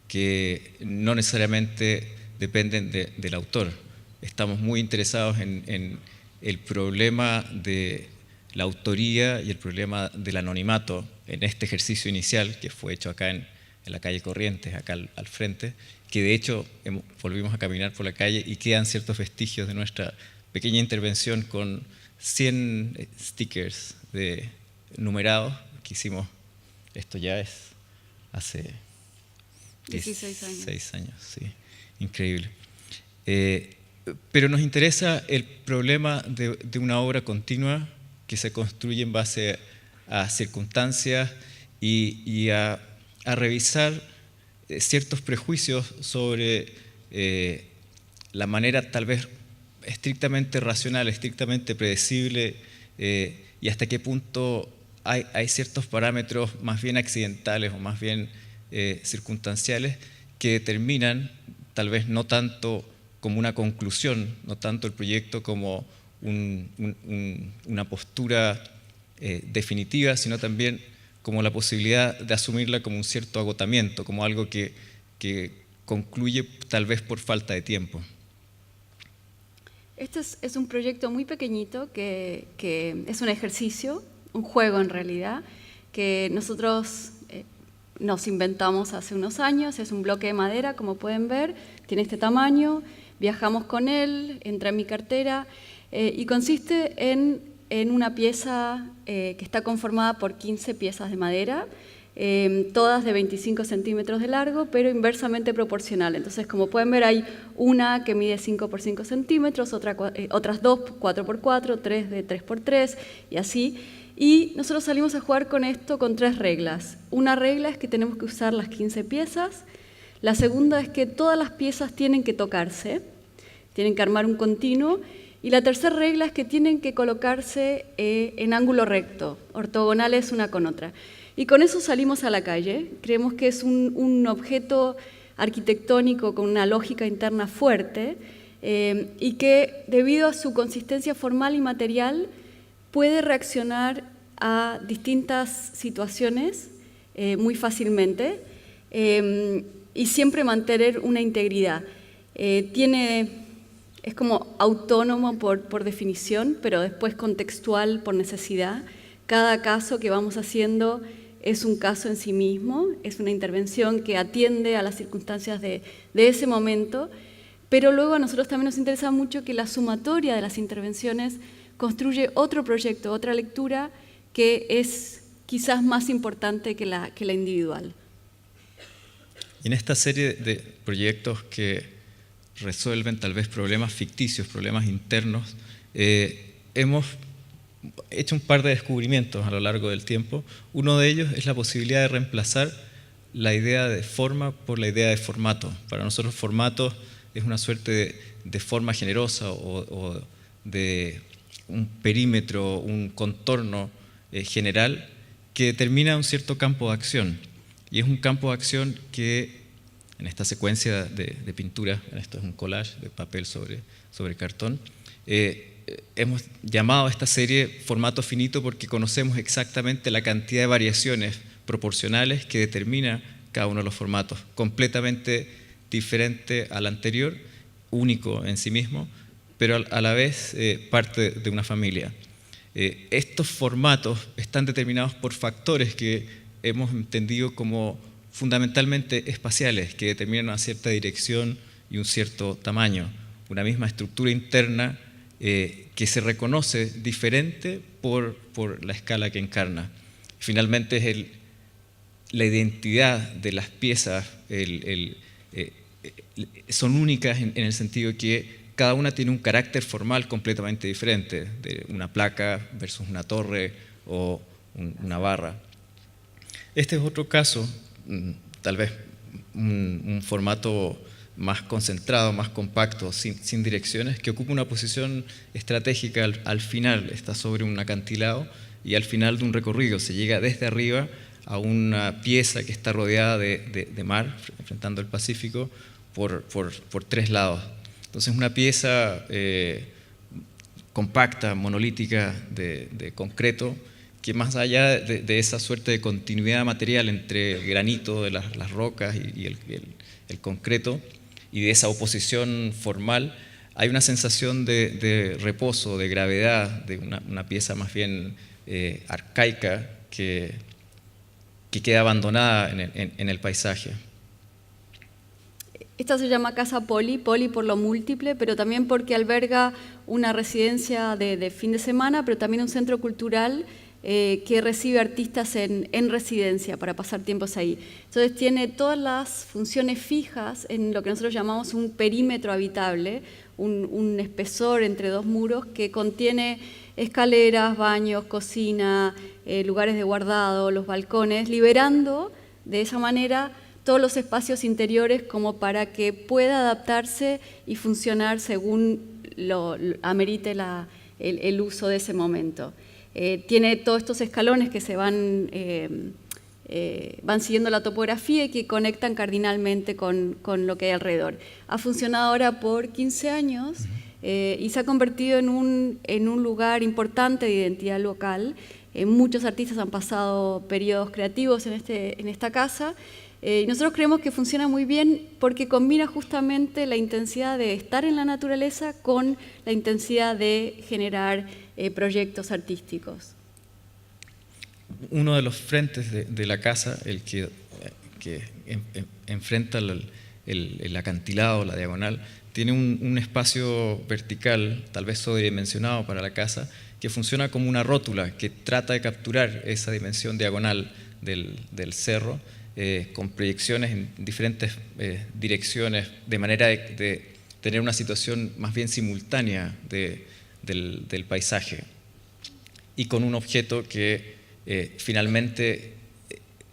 que no necesariamente dependen del autor. Estamos muy interesados en el problema de la autoría y el problema del anonimato en este ejercicio inicial que fue hecho acá en la calle Corrientes, acá al frente, que de hecho volvimos a caminar por la calle y quedan ciertos vestigios de nuestra pequeña intervención con 100 stickers numerados que hicimos. Esto ya es hace 16 años, sí, increíble. Pero nos interesa el problema de una obra continua que se construye en base a circunstancias y a revisar ciertos prejuicios sobre la manera tal vez estrictamente racional, estrictamente predecible y hasta qué punto hay ciertos parámetros más bien accidentales o más bien circunstanciales que determinan, tal vez no tanto como una conclusión, no tanto el proyecto como una postura definitiva, sino también como la posibilidad de asumirla como un cierto agotamiento, como algo que concluye tal vez por falta de tiempo. Este es un proyecto muy pequeñito que es un ejercicio, un juego en realidad, que nosotros nos inventamos hace unos años. Es un bloque de madera, como pueden ver, tiene este tamaño, viajamos con él, entra en mi cartera y consiste en una pieza que está conformada por 15 piezas de madera, todas de 25 centímetros de largo, pero inversamente proporcional. Entonces, como pueden ver, hay una que mide 5 por 5 centímetros, otras dos 4 por 4, tres de 3 por 3 y así. Y nosotros salimos a jugar con esto con 3 reglas. Una regla es que tenemos que usar las 15 piezas. La segunda es que todas las piezas tienen que tocarse, tienen que armar un continuo. Y la tercera regla es que tienen que colocarse en ángulo recto, ortogonales una con otra. Y con eso salimos a la calle. Creemos que es un objeto arquitectónico con una lógica interna fuerte y que, debido a su consistencia formal y material, puede reaccionar a distintas situaciones muy fácilmente y siempre mantener una integridad. Es como autónomo por definición, pero después contextual por necesidad. Cada caso que vamos haciendo es un caso en sí mismo, es una intervención que atiende a las circunstancias de ese momento, pero luego a nosotros también nos interesa mucho que la sumatoria de las intervenciones construye otro proyecto, otra lectura que es quizás más importante que la individual. Y en esta serie de proyectos que resuelven tal vez problemas ficticios, problemas internos, hemos hecho un par de descubrimientos a lo largo del tiempo. Uno de ellos es la posibilidad de reemplazar la idea de forma por la idea de formato. Para nosotros formato es una suerte de forma generosa o de un perímetro, un contorno general que determina un cierto campo de acción. Y es un campo de acción que en esta secuencia de pintura, esto es un collage de papel sobre cartón, hemos llamado a esta serie formato finito porque conocemos exactamente la cantidad de variaciones proporcionales que determina cada uno de los formatos, completamente diferente al anterior, único en sí mismo, pero a la vez parte de una familia. Estos formatos están determinados por factores que hemos entendido como fundamentalmente espaciales, que determinan una cierta dirección y un cierto tamaño, una misma estructura interna que se reconoce diferente por la escala que encarna. Finalmente es la identidad de las piezas, son únicas en el sentido que cada una tiene un carácter formal completamente diferente, de una placa versus una torre o una barra. Este es otro caso, tal vez un formato más concentrado, más compacto, sin direcciones, que ocupa una posición estratégica al final, está sobre un acantilado y al final de un recorrido se llega desde arriba a una pieza que está rodeada de mar, enfrentando el Pacífico, por 3 lados. Entonces una pieza compacta, monolítica, de concreto, que más allá de esa suerte de continuidad material entre el granito de las rocas y el concreto, y de esa oposición formal, hay una sensación de reposo, de gravedad, de una pieza más bien arcaica que queda abandonada en el paisaje. Esta se llama Casa Poli por lo múltiple, pero también porque alberga una residencia de fin de semana, pero también un centro cultural que recibe artistas en residencia para pasar tiempos ahí. Entonces tiene todas las funciones fijas en lo que nosotros llamamos un perímetro habitable, un espesor entre 2 muros que contiene escaleras, baños, cocina, lugares de guardado, los balcones, liberando de esa manera todos los espacios interiores como para que pueda adaptarse y funcionar según lo amerite el uso de ese momento. tiene todos estos escalones que se van siguiendo la topografía y que conectan cardinalmente con lo que hay alrededor. Ha funcionado ahora por 15 años y se ha convertido en un lugar importante de identidad local. Muchos artistas han pasado periodos creativos en esta casa y nosotros creemos que funciona muy bien porque combina justamente la intensidad de estar en la naturaleza con la intensidad de generar proyectos artísticos. Uno de los frentes de la casa, el que enfrenta el acantilado, la diagonal, tiene un espacio vertical, tal vez sobredimensionado para la casa, que funciona como una rótula que trata de capturar esa dimensión diagonal del cerro, con proyecciones en diferentes direcciones, de manera de tener una situación más bien simultánea del paisaje, y con un objeto que finalmente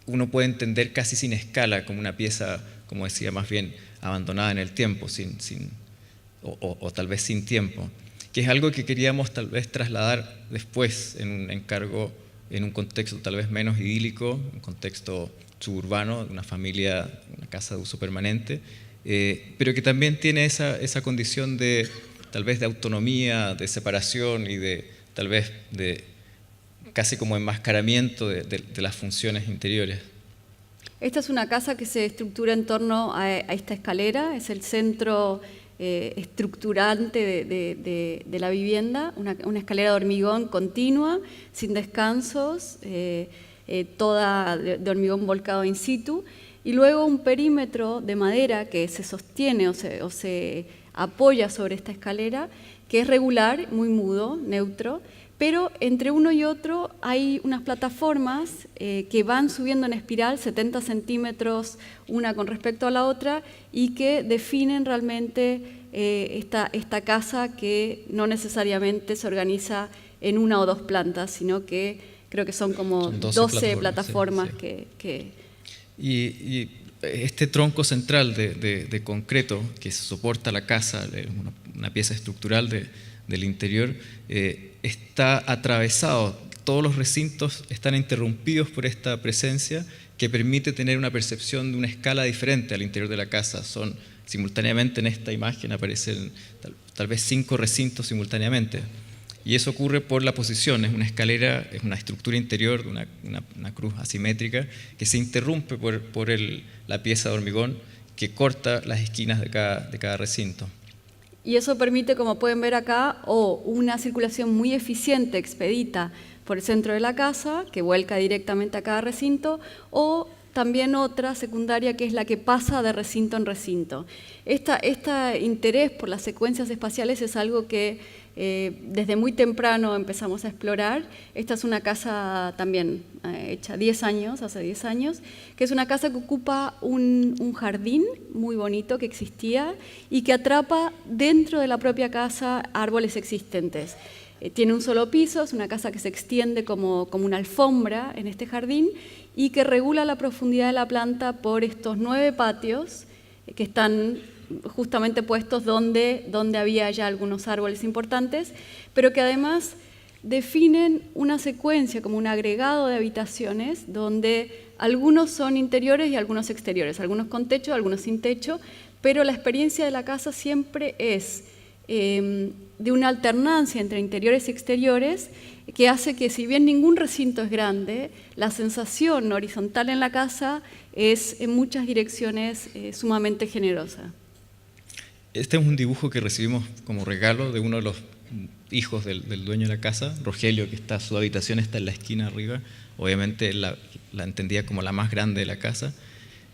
uno puede entender casi sin escala, como una pieza, como decía, más bien abandonada en el tiempo, o tal vez sin tiempo, que es algo que queríamos tal vez trasladar después en un encargo, en un contexto tal vez menos idílico, un contexto suburbano, de una familia, una casa de uso permanente, pero que también tiene esa condición de tal vez de autonomía, de separación y de tal vez de casi como enmascaramiento de las funciones interiores. Esta es una casa que se estructura en torno a esta escalera, es el centro estructurante de la vivienda, una escalera de hormigón continua, sin descansos, toda de hormigón volcado in situ, y luego un perímetro de madera que se sostiene o se apoya sobre esta escalera, que es regular, muy mudo, neutro, pero entre uno y otro hay unas plataformas que van subiendo en espiral 70 centímetros una con respecto a la otra y que definen realmente esta casa, que no necesariamente se organiza en una o dos plantas, sino que creo que son como 12 plataformas sí. Y este tronco central de concreto que soporta la casa, una pieza estructural del interior, está atravesado, todos los recintos están interrumpidos por esta presencia que permite tener una percepción de una escala diferente al interior de la casa. Son simultáneamente, en esta imagen aparecen tal vez 5 recintos simultáneamente, y eso ocurre por la posición. Es una escalera, es una estructura interior de una cruz asimétrica que se interrumpe por la pieza de hormigón que corta las esquinas de cada recinto. Y eso permite, como pueden ver acá, una circulación muy eficiente, expedita por el centro de la casa, que vuelca directamente a cada recinto, o también otra secundaria, que es la que pasa de recinto en recinto. Este interés por las secuencias espaciales es algo que desde muy temprano empezamos a explorar. Esta es una casa también hecha hace 10 años, que es una casa que ocupa un jardín muy bonito que existía y que atrapa dentro de la propia casa árboles existentes. Tiene un solo piso, es una casa que se extiende como una alfombra en este jardín y que regula la profundidad de la planta por estos 9 patios que están justamente puestos donde había ya algunos árboles importantes, pero que además definen una secuencia como un agregado de habitaciones donde algunos son interiores y algunos exteriores, algunos con techo, algunos sin techo, pero la experiencia de la casa siempre es de una alternancia entre interiores y exteriores, que hace que, si bien ningún recinto es grande, la sensación horizontal en la casa es en muchas direcciones sumamente generosa. Este es un dibujo que recibimos como regalo de uno de los hijos del dueño de la casa, Rogelio, que su habitación está en la esquina arriba. Obviamente la entendía como la más grande de la casa.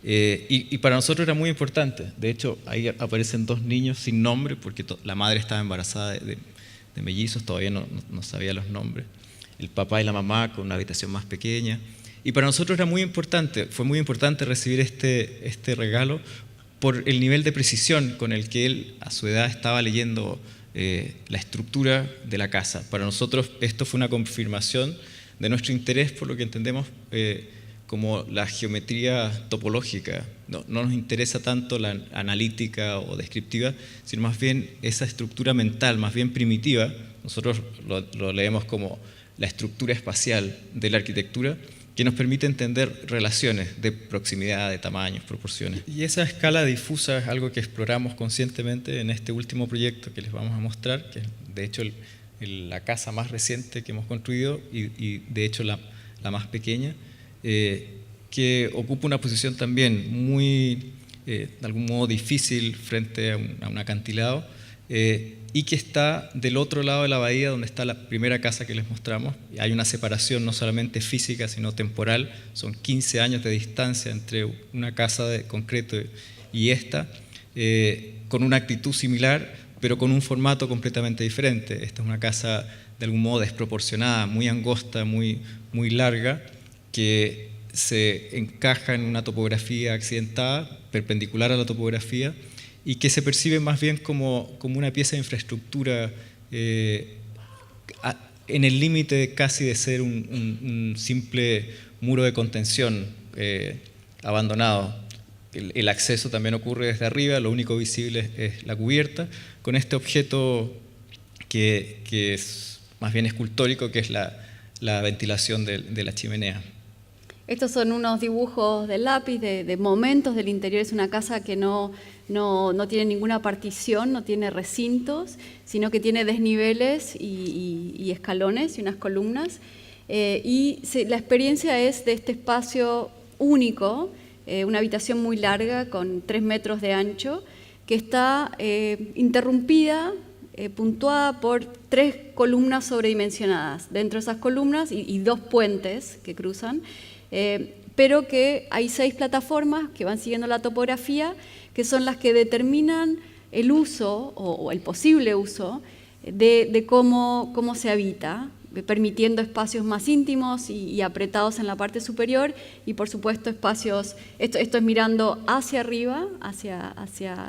Y para nosotros era muy importante. De hecho, ahí aparecen 2 niños sin nombre, porque la madre estaba embarazada de mellizos, todavía no sabía los nombres. El papá y la mamá con una habitación más pequeña. Y para nosotros era muy importante, fue muy importante recibir este regalo por el nivel de precisión con el que él a su edad estaba leyendo la estructura de la casa. Para nosotros esto fue una confirmación de nuestro interés por lo que entendemos como la geometría topológica. No nos interesa tanto la analítica o descriptiva, sino más bien esa estructura mental, más bien primitiva. Nosotros lo leemos como la estructura espacial de la arquitectura que nos permite entender relaciones de proximidad, de tamaños, proporciones. Y esa escala difusa es algo que exploramos conscientemente en este último proyecto que les vamos a mostrar, que es de hecho la casa más reciente que hemos construido y de hecho la más pequeña, que ocupa una posición también muy, de algún modo, difícil frente a un acantilado, y que está del otro lado de la bahía donde está la primera casa que les mostramos. Hay una separación no solamente física sino temporal, son 15 años de distancia entre una casa de concreto y esta, con una actitud similar pero con un formato completamente diferente. Esta es una casa de algún modo desproporcionada, muy angosta, muy larga, que se encaja en una topografía accidentada, perpendicular a la topografía, y que se percibe más bien como una pieza de infraestructura en el límite casi de ser un simple muro de contención abandonado. El acceso también ocurre desde arriba, lo único visible es la cubierta, con este objeto que es más bien escultórico, que es la ventilación de la chimenea. Estos son unos dibujos del lápiz, de momentos del interior. Es una casa que no tiene ninguna partición, no tiene recintos, sino que tiene desniveles y escalones y unas columnas. La experiencia es de este espacio único, una habitación muy larga con 3 metros de ancho, que está interrumpida, puntuada por 3 columnas sobredimensionadas. Dentro de esas columnas y 2 puentes que cruzan, pero que hay 6 plataformas que van siguiendo la topografía, que son las que determinan el uso o el posible uso de cómo se habita, permitiendo espacios más íntimos y apretados en la parte superior y por supuesto espacios, esto es mirando hacia arriba, hacia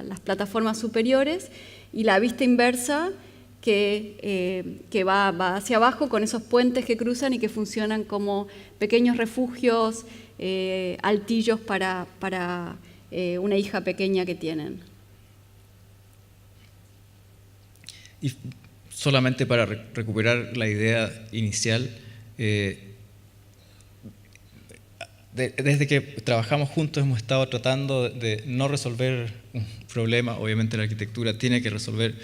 las plataformas superiores, y la vista inversa que va hacia abajo con esos puentes que cruzan y que funcionan como pequeños refugios, altillos para una hija pequeña que tienen. Y solamente para recuperar la idea inicial, desde que trabajamos juntos hemos estado tratando de no resolver un problema. Obviamente la arquitectura tiene que resolver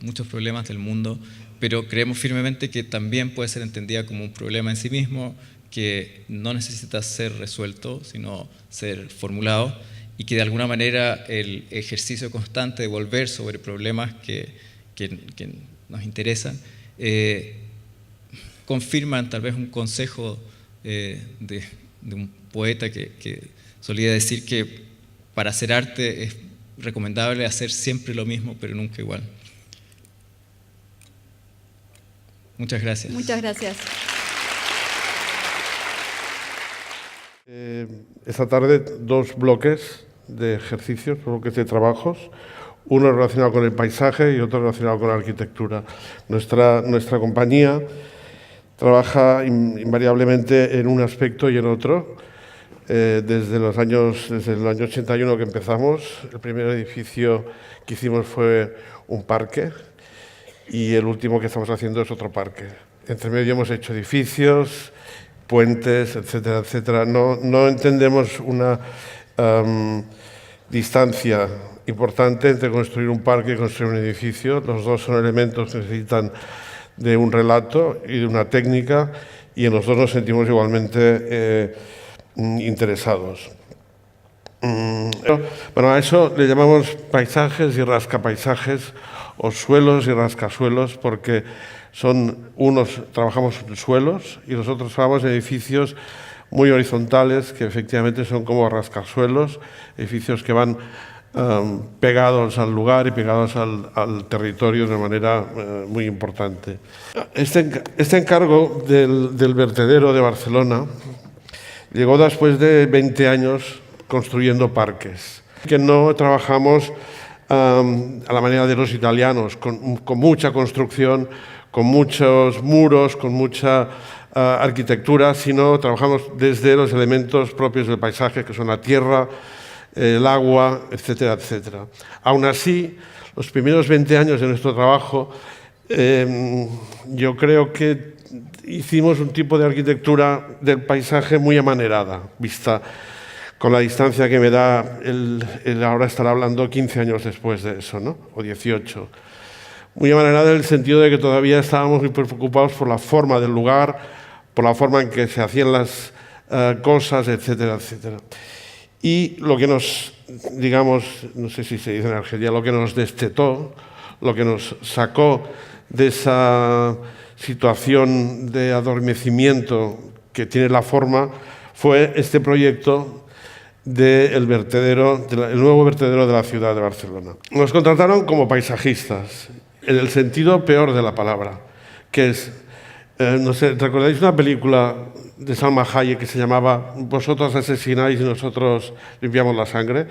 muchos problemas del mundo, pero creemos firmemente que también puede ser entendida como un problema en sí mismo, que no necesita ser resuelto, sino ser formulado, y que de alguna manera el ejercicio constante de volver sobre problemas que nos interesan confirman tal vez un consejo de un poeta que solía decir que para hacer arte es recomendable hacer siempre lo mismo, pero nunca igual. Muchas gracias. Muchas gracias. Esta tarde 2 bloques de ejercicios, bloques de trabajos, uno relacionado con el paisaje y otro relacionado con la arquitectura. Nuestra compañía trabaja invariablemente en un aspecto y en otro. Desde el año 81 que empezamos, el primer edificio que hicimos fue un parque y el último que estamos haciendo es otro parque. Entre medio hemos hecho edificios, puentes, etcétera, etcétera. No entendemos una distancia importante entre construir un parque y construir un edificio. Los dos son elementos que necesitan de un relato y de una técnica, y en los dos nos sentimos igualmente interesados. Bueno, a eso le llamamos paisajes y rascapaisajes, o suelos y rascasuelos, porque trabajamos en suelos y nosotros trabajamos en edificios muy horizontales, que efectivamente son como rascasuelos, edificios que van pegados al lugar y pegados al territorio de una manera muy importante. Este encargo del vertedero de Barcelona llegó después de 20 años construyendo parques, que no trabajamos a la manera de los italianos, con mucha construcción, con muchos muros, con mucha arquitectura, sino trabajamos desde los elementos propios del paisaje, que son la tierra, el agua, etcétera, etcétera. Aún así, los primeros 20 años de nuestro trabajo, yo creo que hicimos un tipo de arquitectura del paisaje muy amanerada, vista con la distancia que me da el ahora estar hablando 15 años después de eso, ¿no? O 18. Muy amanerada en el sentido de que todavía estábamos muy preocupados por la forma del lugar, por la forma en que se hacían las cosas, etcétera, etcétera. Y lo que nos, digamos, no sé si se dice en Argelia, lo que nos destetó, lo que nos sacó de esa situación de adormecimiento que tiene la forma, fue este proyecto del vertedero, el nuevo vertedero de la ciudad de Barcelona. Nos contrataron como paisajistas, en el sentido peor de la palabra, que es, no sé, ¿recordáis una película de Salma Hayek que se llamaba Vosotros asesináis y nosotros limpiamos la sangre?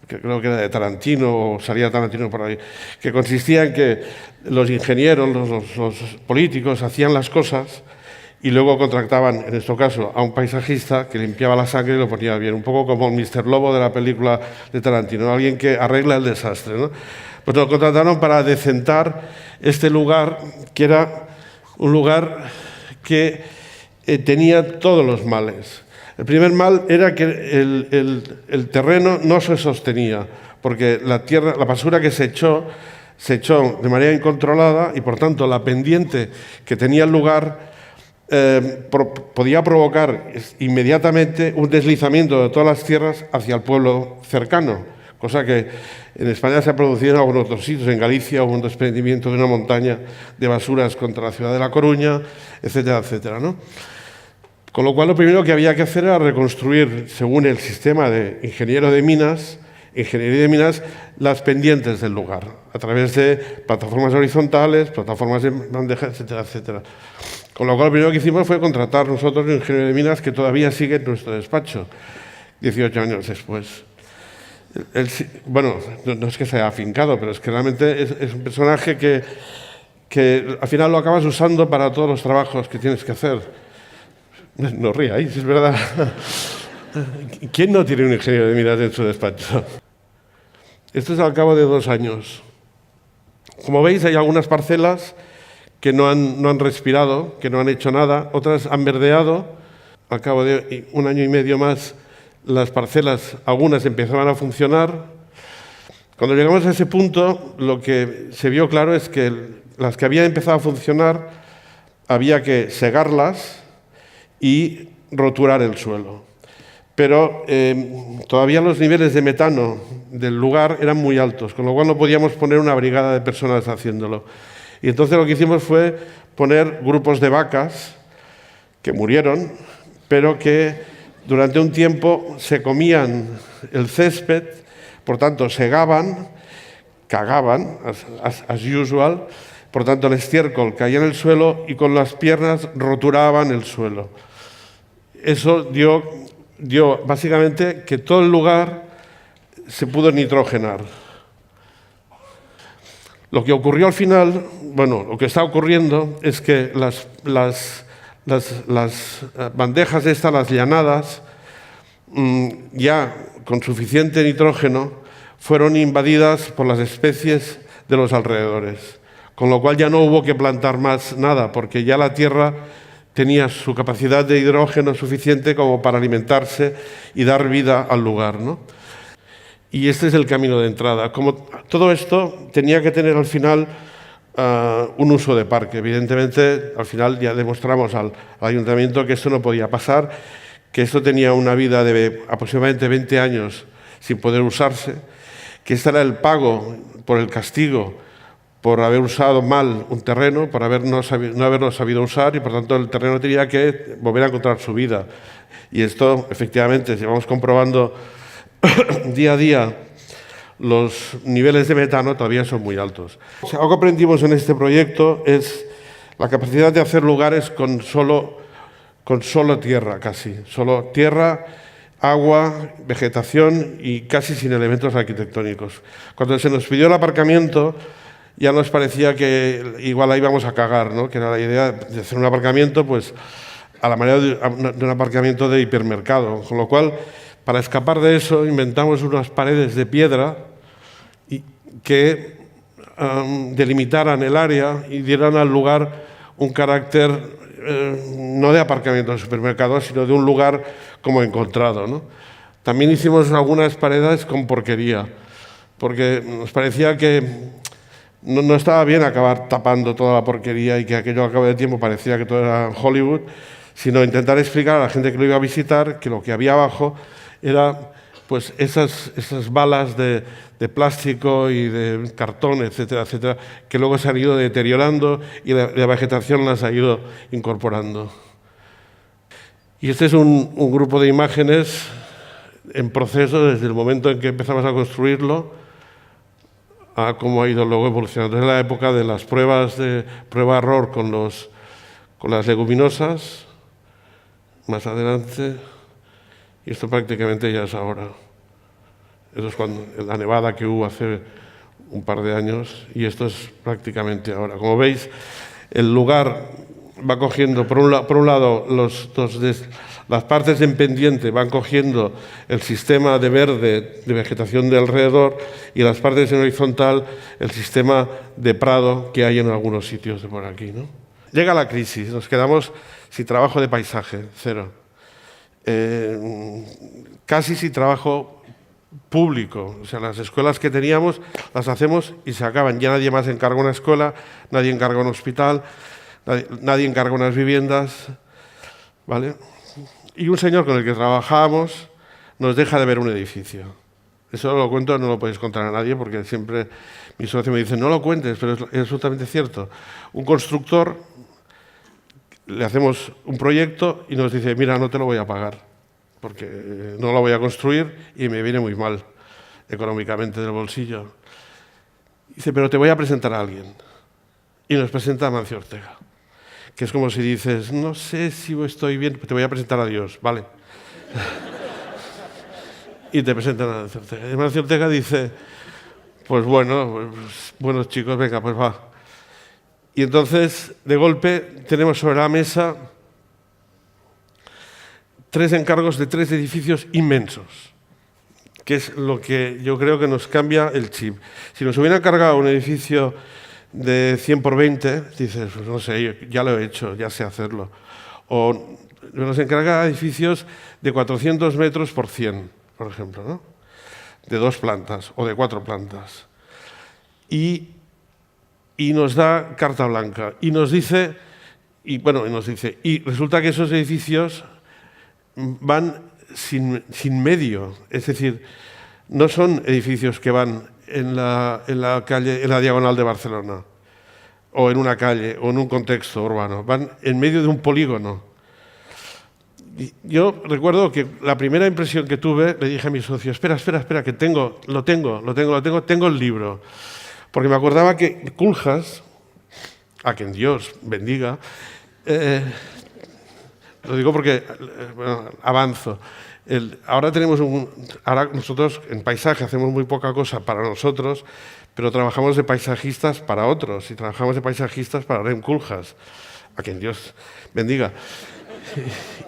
Que creo que era de Tarantino, o salía Tarantino por ahí, que consistía en que los ingenieros, los políticos hacían las cosas y luego contractaban, en este caso, a un paisajista que limpiaba la sangre y lo ponía bien, un poco como el Mr. Lobo de la película de Tarantino, ¿no? Alguien que arregla el desastre, ¿no? Pues nos contrataron para decentar este lugar, que era un lugar que tenía todos los males. El primer mal era que el terreno no se sostenía, porque la tierra, la basura que se echó de manera incontrolada y por tanto la pendiente que tenía el lugar podía provocar inmediatamente un deslizamiento de todas las tierras hacia el pueblo cercano, cosa que en España se ha producido en algunos otros sitios. En Galicia hubo un desprendimiento de una montaña de basuras contra la ciudad de La Coruña, etcétera, etcétera, ¿no? Con lo cual lo primero que había que hacer era reconstruir, según el sistema de ingeniería de minas, las pendientes del lugar, a través de plataformas horizontales, plataformas de bandejas, etcétera, etcétera. Con lo cual lo primero que hicimos fue contratar nosotros un ingeniero de minas que todavía sigue en nuestro despacho, 18 años después. Bueno, no es que se haya afincado, pero es que realmente es un personaje que al final lo acabas usando para todos los trabajos que tienes que hacer. No ríais, es verdad. ¿Quién no tiene un ingeniero de minas en su despacho? Esto es al cabo de 2 años. Como veis, hay algunas parcelas que no han respirado, que no han hecho nada, otras han verdeado. Al cabo de 1 año y medio más, las parcelas, algunas empezaban a funcionar. Cuando llegamos a ese punto, lo que se vio claro es que las que habían empezado a funcionar había que segarlas y roturar el suelo. Pero todavía los niveles de metano del lugar eran muy altos, con lo cual no podíamos poner una brigada de personas haciéndolo. Y entonces lo que hicimos fue poner grupos de vacas que murieron, pero que durante un tiempo se comían el césped, por tanto segaban, cagaban, as usual, por tanto el estiércol caía en el suelo y con las piernas roturaban el suelo. Eso dio básicamente que todo el lugar se pudo nitrogenar. Lo que ocurrió al final, bueno, lo que está ocurriendo es que las bandejas estas, las llanadas, ya con suficiente nitrógeno, fueron invadidas por las especies de los alrededores, con lo cual ya no hubo que plantar más nada, porque ya la tierra tenía su capacidad de hidrógeno suficiente como para alimentarse y dar vida al lugar, ¿no? Y este es el camino de entrada. Como todo esto tenía que tener al final un uso de parque. Evidentemente, al final ya demostramos al ayuntamiento que esto no podía pasar, que esto tenía una vida de aproximadamente 20 años sin poder usarse, que este era el pago por el castigo por haber usado mal un terreno, por no haberlo sabido usar, y por tanto el terreno tenía que volver a encontrar su vida. Y esto, efectivamente, si vamos comprobando día a día, los niveles de metano todavía son muy altos. Algo que aprendimos en este proyecto es la capacidad de hacer lugares con solo tierra, casi. Solo tierra, agua, vegetación y casi sin elementos arquitectónicos. Cuando se nos pidió el aparcamiento, ya nos parecía que igual ahí íbamos a cagar, ¿no? Que era la idea de hacer un aparcamiento pues, a la manera de un aparcamiento de hipermercado. Con lo cual, para escapar de eso, inventamos unas paredes de piedra que delimitaran el área y dieran al lugar un carácter no de aparcamiento de supermercado, sino de un lugar como encontrado, ¿no? También hicimos algunas paredes con porquería, porque nos parecía que no estaba bien acabar tapando toda la porquería y que aquello al cabo de tiempo parecía que todo era Hollywood, sino intentar explicar a la gente que lo iba a visitar que lo que había abajo era pues esas balas de plástico y de cartón, etcétera, etcétera, que luego se han ido deteriorando y la vegetación las ha ido incorporando. Y este es un grupo de imágenes en proceso desde el momento en que empezamos a construirlo a cómo ha ido luego evolucionando. Es la época de las pruebas de prueba-error con las leguminosas, más adelante, y esto prácticamente ya es ahora. Eso es cuando, la nevada que hubo hace un par de años, y esto es prácticamente ahora. Como veis, el lugar va cogiendo, por un lado, las partes en pendiente van cogiendo el sistema de verde de vegetación de alrededor y las partes en horizontal el sistema de prado que hay en algunos sitios de por aquí, ¿no? Llega la crisis, nos quedamos sin trabajo de paisaje, cero. Casi sin trabajo público, o sea, las escuelas que teníamos las hacemos y se acaban. Ya nadie más encarga una escuela, nadie encarga un hospital, nadie encarga unas viviendas, ¿vale? Y un señor con el que trabajábamos nos deja de ver un edificio. Eso lo cuento, no lo podéis contar a nadie porque siempre mi socio me dice, no lo cuentes, pero es absolutamente cierto. Un constructor, le hacemos un proyecto y nos dice, mira, no te lo voy a pagar porque no lo voy a construir y me viene muy mal económicamente del bolsillo. Dice, pero te voy a presentar a alguien. Y nos presenta a Mancio Ortega, que es como si dices, no sé si estoy bien, te voy a presentar a Dios, ¿vale? Y te presentan a Mancio Ortega. Y Mancio Ortega dice, pues bueno, buenos chicos, venga, pues va. Y entonces, de golpe, tenemos sobre la mesa 3 encargos de 3 edificios inmensos, que es lo que yo creo que nos cambia el chip. Si nos hubiera encargado un edificio de 100 por 20, dices, pues no sé, ya lo he hecho, ya sé hacerlo. O nos encarga edificios de 400 metros por 100, por ejemplo, ¿no? De 2 plantas o de 4 plantas. Y nos da carta blanca. Y resulta que esos edificios van sin medio. Es decir, no son edificios que van en la calle, en la diagonal de Barcelona, o en una calle, o en un contexto urbano. Van en medio de un polígono. Y yo recuerdo que la primera impresión que tuve, le dije a mi socio, espera, que tengo el libro. Porque me acordaba que Culhas, a quien Dios bendiga, lo digo porque, bueno, avanzo. Ahora nosotros en paisaje hacemos muy poca cosa para nosotros, pero trabajamos de paisajistas para otros y trabajamos de paisajistas para Rem Koolhaas, a quien Dios bendiga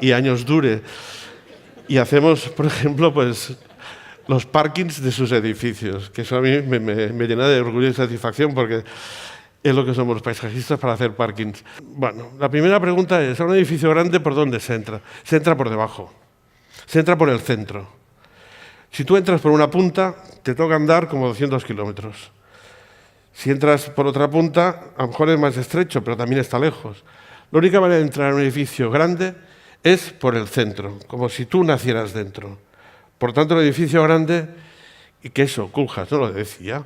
y años dure. Y hacemos, por ejemplo, pues los parkings de sus edificios, que eso a mí me llena de orgullo y satisfacción porque es lo que somos los paisajistas para hacer parkings. Bueno, la primera pregunta es, ¿a un edificio grande por dónde se entra? Se entra por debajo. Se entra por el centro. Si tú entras por una punta, te toca andar como 200 kilómetros. Si entras por otra punta, a lo mejor es más estrecho, pero también está lejos. La única manera de entrar a un edificio grande es por el centro, como si tú nacieras dentro. Por tanto, el edificio grande, y que eso, Koolhaas no lo decía,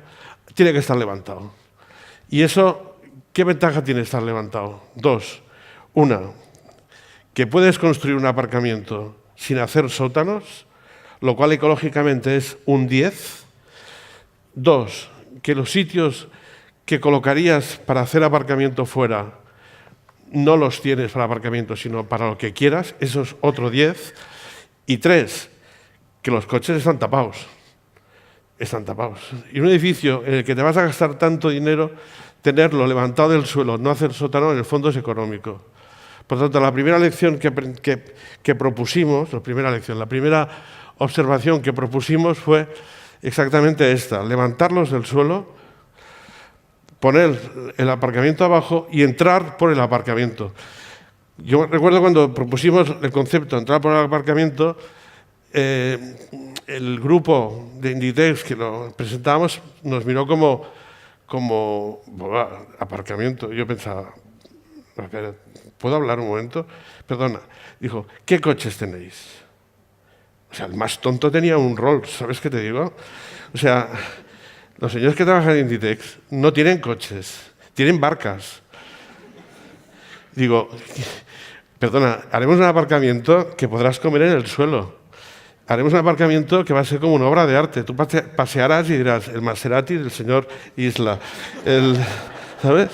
tiene que estar levantado. Y eso, ¿qué ventaja tiene estar levantado? 2. Una, que puedes construir un aparcamiento sin hacer sótanos, lo cual ecológicamente es un 10. 2, que los sitios que colocarías para hacer aparcamiento fuera no los tienes para aparcamiento, sino para lo que quieras, eso es otro 10. Y 3, que los coches están tapados. Están tapados. Y un edificio en el que te vas a gastar tanto dinero, tenerlo levantado del suelo, no hacer sótano, en el fondo es económico. Por tanto, la primera lección que propusimos, la primera observación que propusimos fue exactamente esta: levantarlos del suelo, poner el aparcamiento abajo y entrar por el aparcamiento. Yo recuerdo cuando propusimos el concepto de entrar por el aparcamiento, el grupo de Inditex que lo presentábamos nos miró como "Buah, aparcamiento". Yo pensaba, ¿puedo hablar un momento? Perdona. Dijo, ¿qué coches tenéis? O sea, el más tonto tenía un Rolls, ¿sabes qué te digo? O sea, los señores que trabajan en Inditex no tienen coches, tienen barcas. Digo, perdona, haremos un aparcamiento que podrás comer en el suelo. Haremos un aparcamiento que va a ser como una obra de arte. Tú pasearás y dirás, el Maserati del señor Isla. ¿Sabes?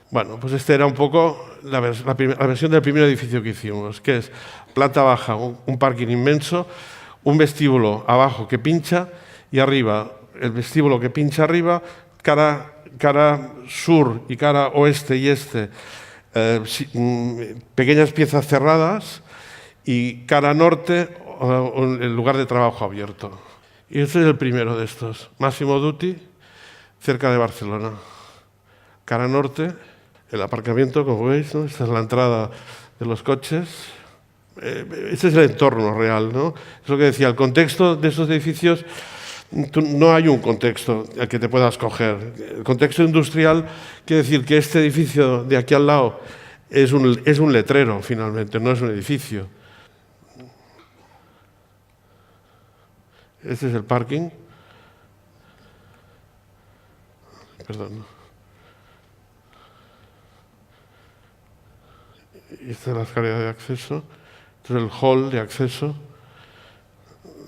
Bueno, pues este era un poco la versión del primer edificio que hicimos, que es planta baja, un parking inmenso, un vestíbulo abajo que pincha y arriba, el vestíbulo que pincha arriba, cara sur y cara oeste y este, pequeñas piezas cerradas y cara norte, el lugar de trabajo abierto. Y este es el primero de estos, Massimo Dutti, cerca de Barcelona. Cara norte, el aparcamiento, como veis, ¿no? Esta es la entrada de los coches. Este es el entorno real, ¿no? Es lo que decía, el contexto de estos edificios, no hay un contexto al que te puedas coger. El contexto industrial quiere decir que este edificio de aquí al lado es un letrero, finalmente, no es un edificio. Este es el parking. Perdón. Esta es la escalera de acceso. Este es el hall de acceso.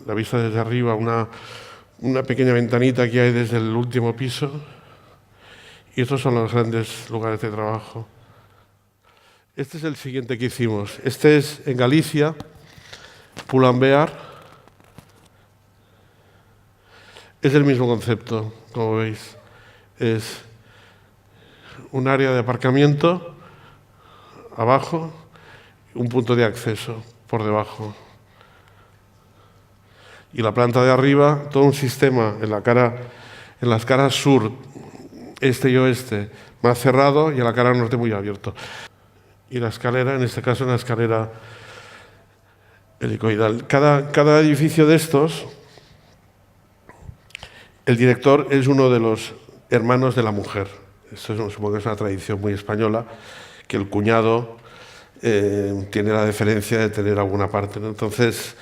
La vista desde arriba, una pequeña ventanita que hay desde el último piso. Y estos son los grandes lugares de trabajo. Este es el siguiente que hicimos. Este es en Galicia, Pull&Bear. Es el mismo concepto, como veis. Es un área de aparcamiento abajo, un punto de acceso por debajo. Y la planta de arriba, todo un sistema en las caras sur, este y oeste, más cerrado, y en la cara norte muy abierto. Y la escalera, en este caso, una escalera helicoidal. Cada edificio de estos, el director es uno de los hermanos de la mujer. Esto supongo que es una tradición muy española, que el cuñado tiene la deferencia de tener alguna parte, ¿no? Entonces,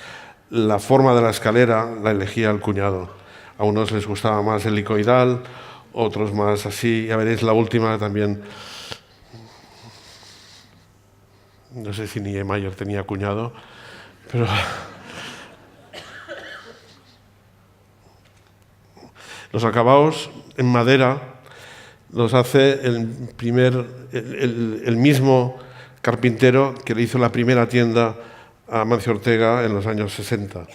la forma de la escalera la elegía el cuñado. A unos les gustaba más helicoidal, otros más así. Ya veréis la última también. No sé si Niemeyer tenía cuñado, pero... Los acabados en madera los hace el mismo carpintero que le hizo la primera tienda a Amancio Ortega en los años 60.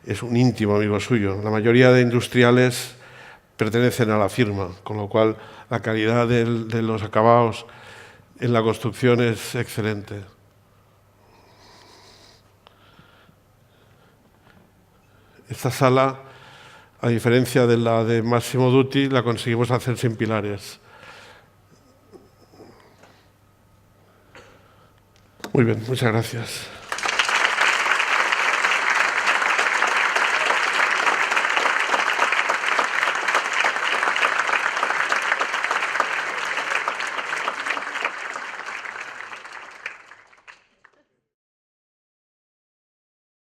Es un íntimo amigo suyo. La mayoría de industriales pertenecen a la firma, con lo cual la calidad de los acabados en la construcción es excelente. Esta sala, a diferencia de la de Massimo Dutti, la conseguimos hacer sin pilares. Muy bien, muchas gracias.